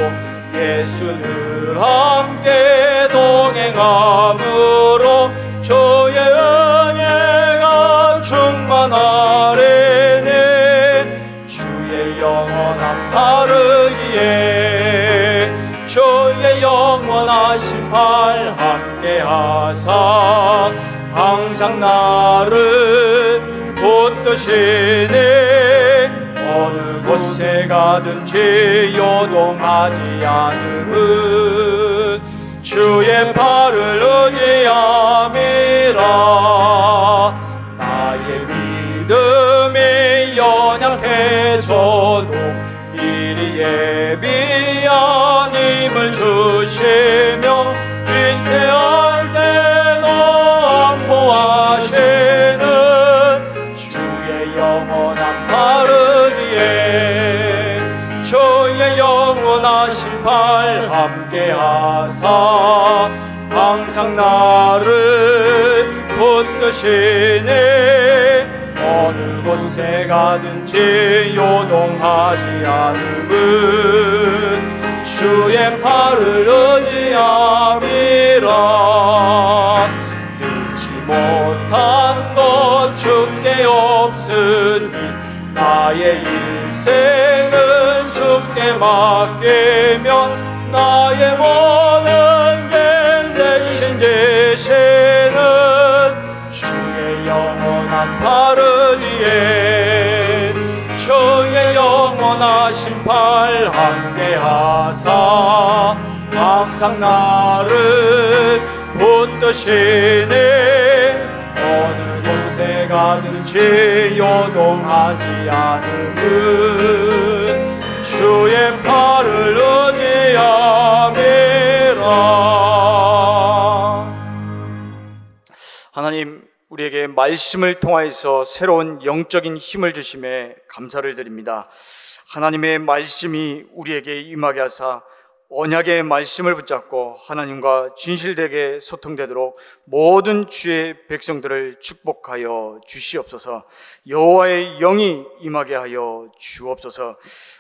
예수를 함께 동행함으로 주의 은혜가 충만하리니. 주의 영원한 바르기에 주의 영원하신 팔 함께하사 항상 나를 붙드시네. 어느 곳에 가든지 요동하지 않음은 주의 팔을 의지함이라. 나의 믿음이 연약해져도 미리 예비한 힘을 주시며 위태할 때도 안보하시는 주의 영원한 바르지에 주의 영원하신 팔 함께하사 항상 나를 붙드시네. 어느 곳에 가든지 요동하지 않음은 주의 팔을 의지함이라. 능치 못한 것 주께 없으니 나의 일생을 주께 맡기면 나의 모든 게 대신 지시는 주의 영원한 바르지에 주의 영원하신 팔 함께하사 항상 나를 붙드시네. 어느 곳에 가든지 요동하지 않음은 주의 팔을 의지함이라. 하나님, 우리에게 말씀을 통하여서 새로운 영적인 힘을 주심에 감사를 드립니다. 하나님의 말씀이 우리에게 임하게 하사 언약의 말씀을 붙잡고 하나님과 진실되게 소통되도록 모든 주의 백성들을 축복하여 주시옵소서. 여호와의 영이 임하게 하여 주옵소서.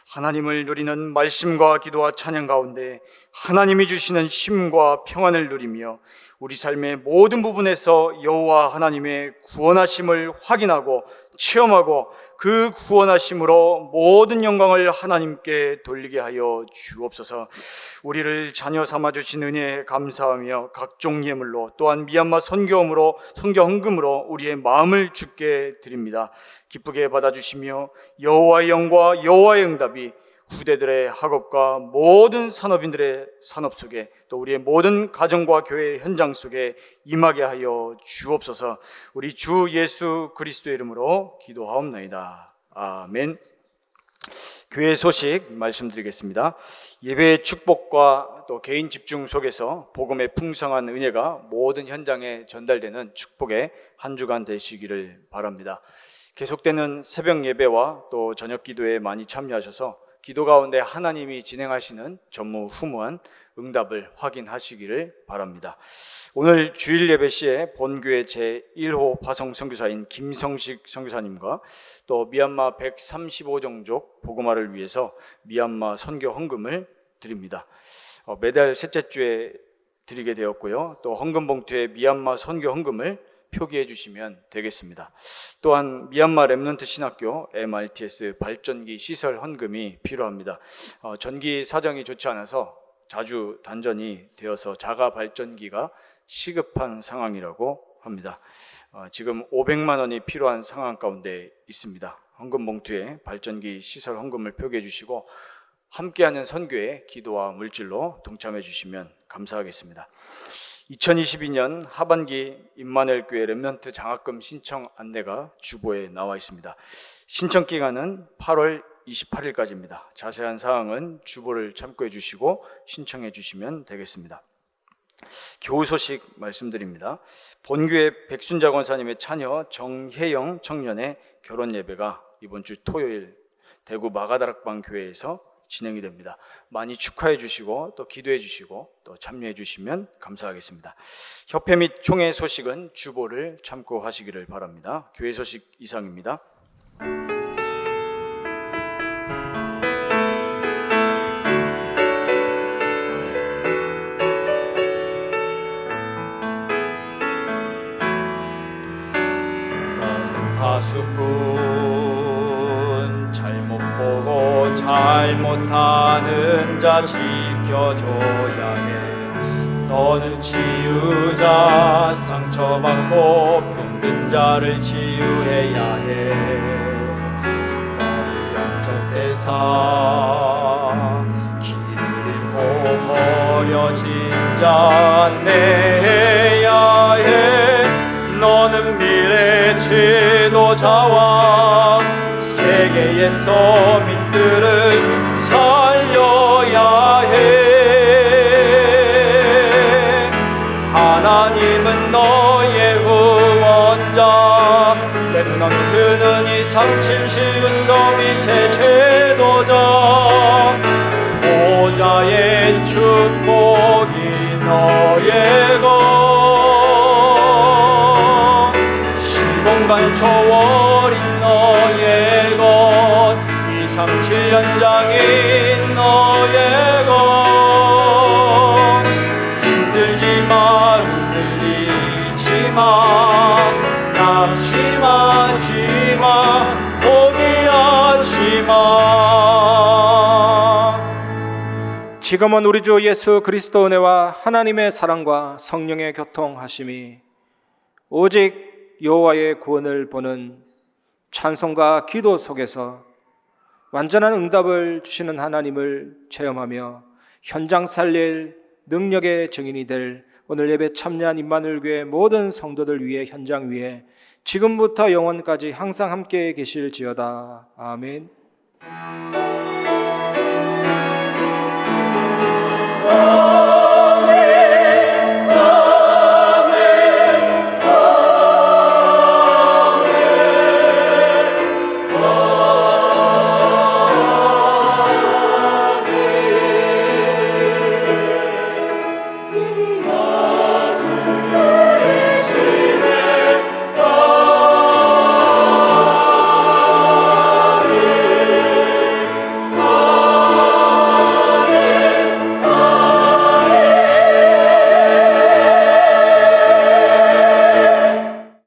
하나님을 누리는 말씀과 기도와 찬양 가운데 하나님이 주시는 힘과 평안을 누리며 우리 삶의 모든 부분에서 여호와 하나님의 구원하심을 확인하고 체험하고 그 구원하심으로 모든 영광을 하나님께 돌리게 하여 주옵소서. 우리를 자녀 삼아 주신 은혜에 감사하며 각종 예물로 또한 미얀마 선교 헌금으로 우리의 마음을 주께 드립니다. 기쁘게 받아주시며 여호와의 영과 여호와의 응답이 후대들의 학업과 모든 산업인들의 산업 속에 또 우리의 모든 가정과 교회 현장 속에 임하게 하여 주옵소서. 우리 주 예수 그리스도의 이름으로 기도하옵나이다. 아멘. 교회 소식 말씀드리겠습니다. 예배의 축복과 또 개인 집중 속에서 복음의 풍성한 은혜가 모든 현장에 전달되는 축복의 한 주간 되시기를 바랍니다. 계속되는 새벽 예배와 또 저녁 기도에 많이 참여하셔서 기도 가운데 하나님이 진행하시는 전무후무한 응답을 확인하시기를 바랍니다. 오늘 주일 예배 시에 본교회 제1호 파송 선교사인 김성식 선교사님과 또 미얀마 135종족 복음화를 위해서 미얀마 선교 헌금을 드립니다. 매달 셋째 주에 드리게 되었고요. 또 헌금 봉투에 미얀마 선교 헌금을 표기해 주시면 되겠습니다. 또한 미얀마 렘넌트 신학교 MRTS 발전기 시설 헌금이 필요합니다. 전기 사정이 좋지 않아서 자주 단전이 되어서 자가 발전기가 시급한 상황이라고 합니다. 지금 500만 원이 필요한 상황 가운데 있습니다. 헌금 봉투에 발전기 시설 헌금을 표기해 주시고 함께하는 선교에 기도와 물질로 동참해 주시면 감사하겠습니다. 2022년 하반기 임마누엘 교회 렘넌트 장학금 신청 안내가 주보에 나와 있습니다. 신청 기간은 8월 28일까지입니다. 자세한 사항은 주보를 참고해 주시고 신청해 주시면 되겠습니다. 교우 소식 말씀드립니다. 본교회 백순자 권사님의 차녀 정혜영 청년의 결혼 예배가 이번 주 토요일 대구 마가다락방 교회에서 진행이 됩니다. 많이 축하해 주시고 또 기도해 주시고 또 참여해 주시면 감사하겠습니다. 협회 및 총회 소식은 주보를 참고하시기를 바랍니다. 교회 소식 이상입니다. 너는 파수꾼 잘못 보고 잘못하는 자 지켜줘야 해. 너는 치유자 상처받고 병든 자를 치유해야 해. 너는 영적 대사 길을 잃고 버려진 자 안내해야 해. 너는 미래 지도자와 세계의 서민들을 살려야 해. 하나님은 너의 후원자, 렘넌트는 237 치유성 2세 제도자. 보좌의 축복이 너의 것, 시공간 초월인 너의 것, 237 연장인 너의 것. 힘들지마 흔들리지마 낙심하지마 포기하지마. 지금은 우리 주 예수 그리스도 은혜와 하나님의 사랑과 성령의 교통하심이 오직 여호와의 구원을 보는 찬송과 기도 속에서 완전한 응답을 주시는 하나님을 체험하며 현장 살릴 능력의 증인이 될 오늘 예배 참여한 임마누엘 교회 모든 성도들 위해 현장 위에 지금부터 영원까지 항상 함께 계실지어다. 아멘. 아